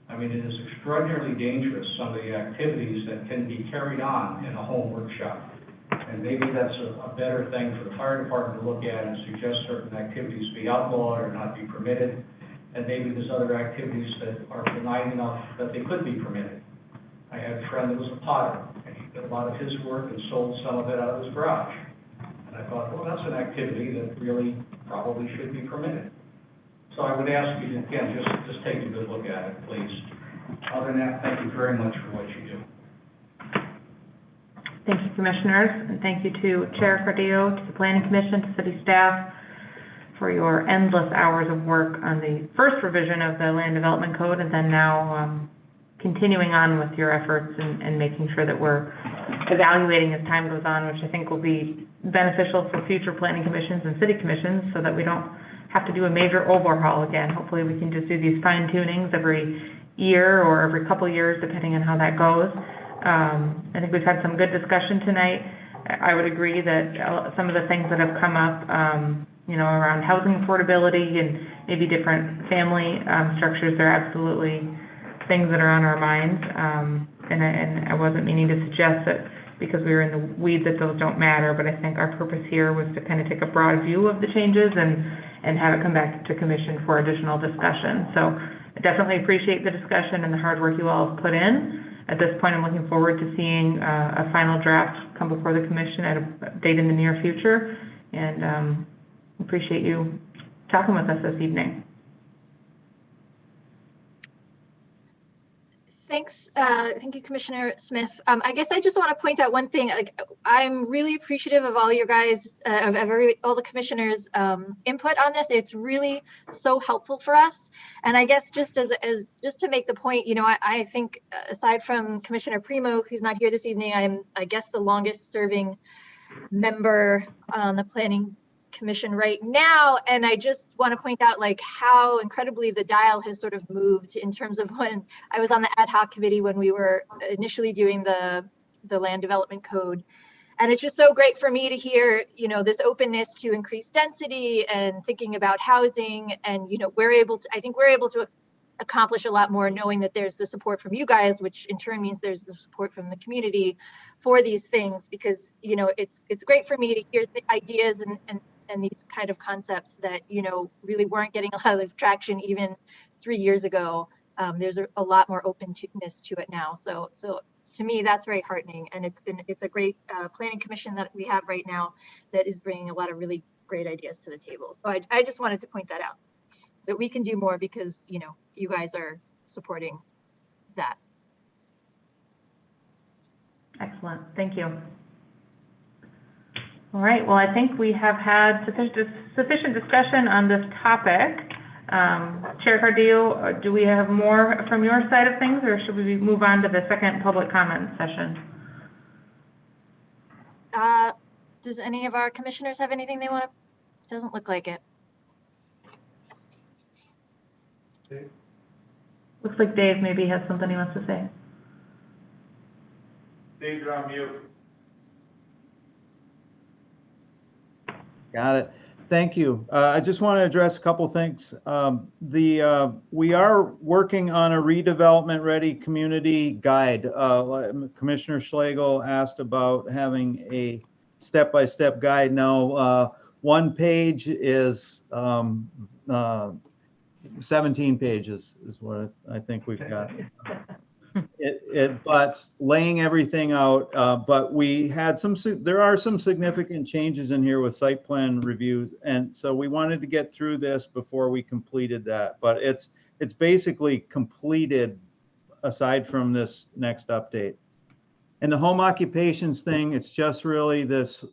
I mean, it is extraordinarily dangerous, some of the activities that can be carried on in a home workshop. And maybe that's a better thing for the fire department to look at and suggest certain activities be outlawed or not be permitted. And maybe there's other activities that are benign enough that they could be permitted. I had a friend that was a potter, and he did a lot of his work and sold some of it out of his garage. And I thought, well, that's an activity that really probably should be permitted. So I would ask you to, again, just take a good look at it, please. Other than that, thank you very much for what you do. Thank you, Commissioners, and thank you to Chair Cardillo, to the Planning Commission, to City staff for your endless hours of work on the first revision of the Land Development Code, and then now continuing on with your efforts and making sure that we're evaluating as time goes on, which I think will be beneficial for future planning commissions and city commissions so that we don't have to do a major overhaul again. Hopefully we can just do these fine tunings every year or every couple years, depending on how that goes. I think we've had some good discussion tonight. I would agree that some of the things that have come up, you know, around housing affordability and maybe different family structures, they're absolutely things that are on our minds. And I wasn't meaning to suggest that because we were in the weeds that those don't matter, but I think our purpose here was to kind of take a broad view of the changes and have it come back to commission for additional discussion. So I definitely appreciate the discussion and the hard work you all have put in. At this point, I'm looking forward to seeing a final draft come before the commission at a date in the near future, and appreciate you talking with us this evening. Thanks. Thank you, Commissioner Smith. I guess I just want to point out one thing. Like, I'm really appreciative of all your guys, all the commissioners' input on this. It's really so helpful for us. And I guess just just to make the point, you know, I think aside from Commissioner Primo, who's not here this evening, I'm, I guess, the longest serving member on the Planning Commission right now, and I just want to point out like how incredibly the dial has sort of moved in terms of when I was on the ad hoc committee when we were initially doing the land development code. And it's just so great for me to hear, you know, this openness to increase density and thinking about housing, and, you know, I think we're able to accomplish a lot more knowing that there's the support from you guys, which in turn means there's the support from the community for these things, because, you know, it's great for me to hear the ideas and these kind of concepts that, you know, really weren't getting a lot of traction even 3 years ago. There's a lot more openness to it now. So to me, that's very heartening. And it's a great planning commission that we have right now that is bringing a lot of really great ideas to the table. So I just wanted to point that out, that we can do more because, you know, you guys are supporting that. Excellent. Thank you. All right, well, I think we have had sufficient discussion on this topic. Chair Cardillo, do we have more from your side of things, or should we move on to the second public comment session? Does any of our commissioners have anything they want to? Doesn't look like it. Looks like Dave maybe has something he wants to say. Dave, you're on mute. Got it. Thank you. I just want to address a couple things. We are working on a redevelopment ready community guide. Commissioner Schlegel asked about having a step-by-step guide. Now, one page is 17 pages is what I think we've got. But laying everything out, but we had there are some significant changes in here with site plan reviews, and so we wanted to get through this before we completed that. But it's basically completed aside from this next update. And the home occupations thing, it's just really this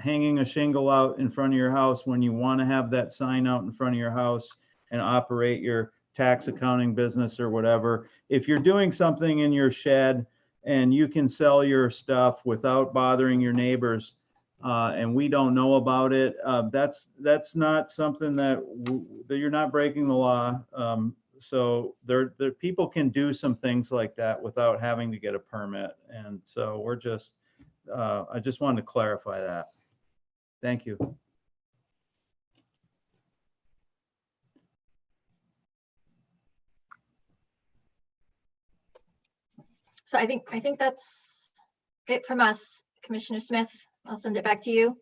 hanging a shingle out in front of your house when you want to have that sign out in front of your house and operate your tax accounting business or whatever. If you're doing something in your shed and you can sell your stuff without bothering your neighbors, and we don't know about it, that's not something that you're not breaking the law. So there people can do some things like that without having to get a permit. And so we're just, I just wanted to clarify that. Thank you. So I think that's it from us, Commissioner Smith. I'll send it back to you.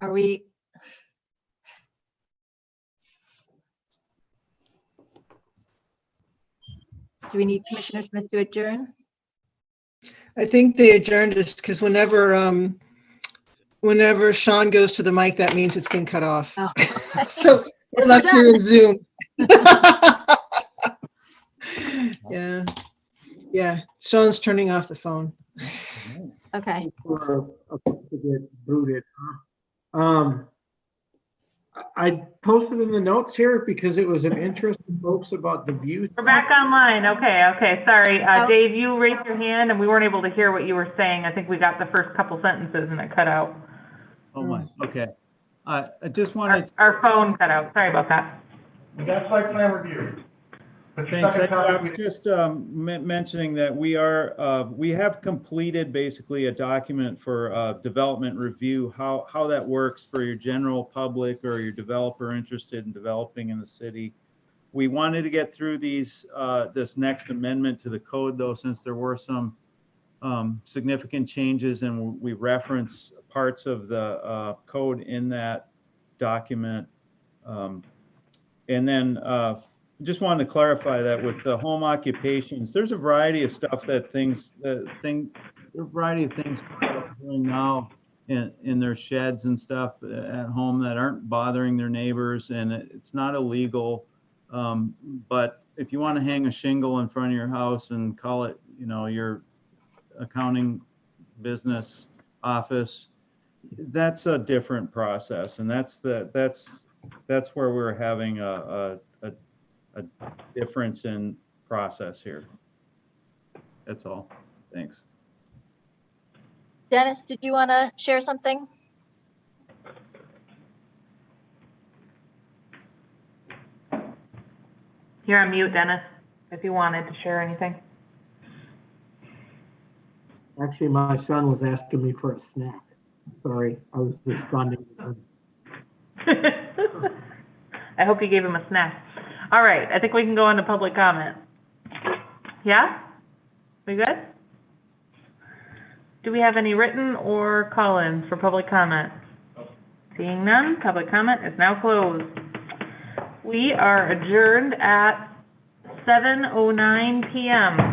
Are we? Do we need Commissioner Smith to adjourn? I think they adjourned us because whenever Sean goes to the mic, that means it's been cut off. Oh. So we're left here in Zoom. Yeah. Sean's turning off the phone. Okay. To get booted. I posted in the notes here because it was of interest to folks about the view. We're back online. Okay. Sorry. Dave, you raised your hand and we weren't able to hear what you were saying. I think we got the first couple sentences and it cut out. Oh my, okay. I just wanted. Our phone cut out. Sorry about that. That's site plan review. But you're Thanks. stuck in I time. was just mentioning that we have completed basically a document for development review, how that works for your general public or your developer interested in developing in the city. We wanted to get through this next amendment to the code though, since there were some significant changes and we reference parts of the code in that document. And then just wanted to clarify that with the home occupations, there's a variety of stuff a variety of things people are doing now in their sheds and stuff at home that aren't bothering their neighbors, and it's not illegal. But if you want to hang a shingle in front of your house and call it, your accounting business office, that's a different process, and that's where we're having a difference in process here. That's all. Thanks. Dennis, did you want to share something? You're on mute, Dennis, if you wanted to share anything. Actually, my son was asking me for a snack. Sorry, I was responding to him. I hope you gave him a snack. All right, I think we can go on to public comment. Yeah? We good? Do we have any written or call-ins for public comment? Seeing none, public comment is now closed. We are adjourned at 7:09 p.m.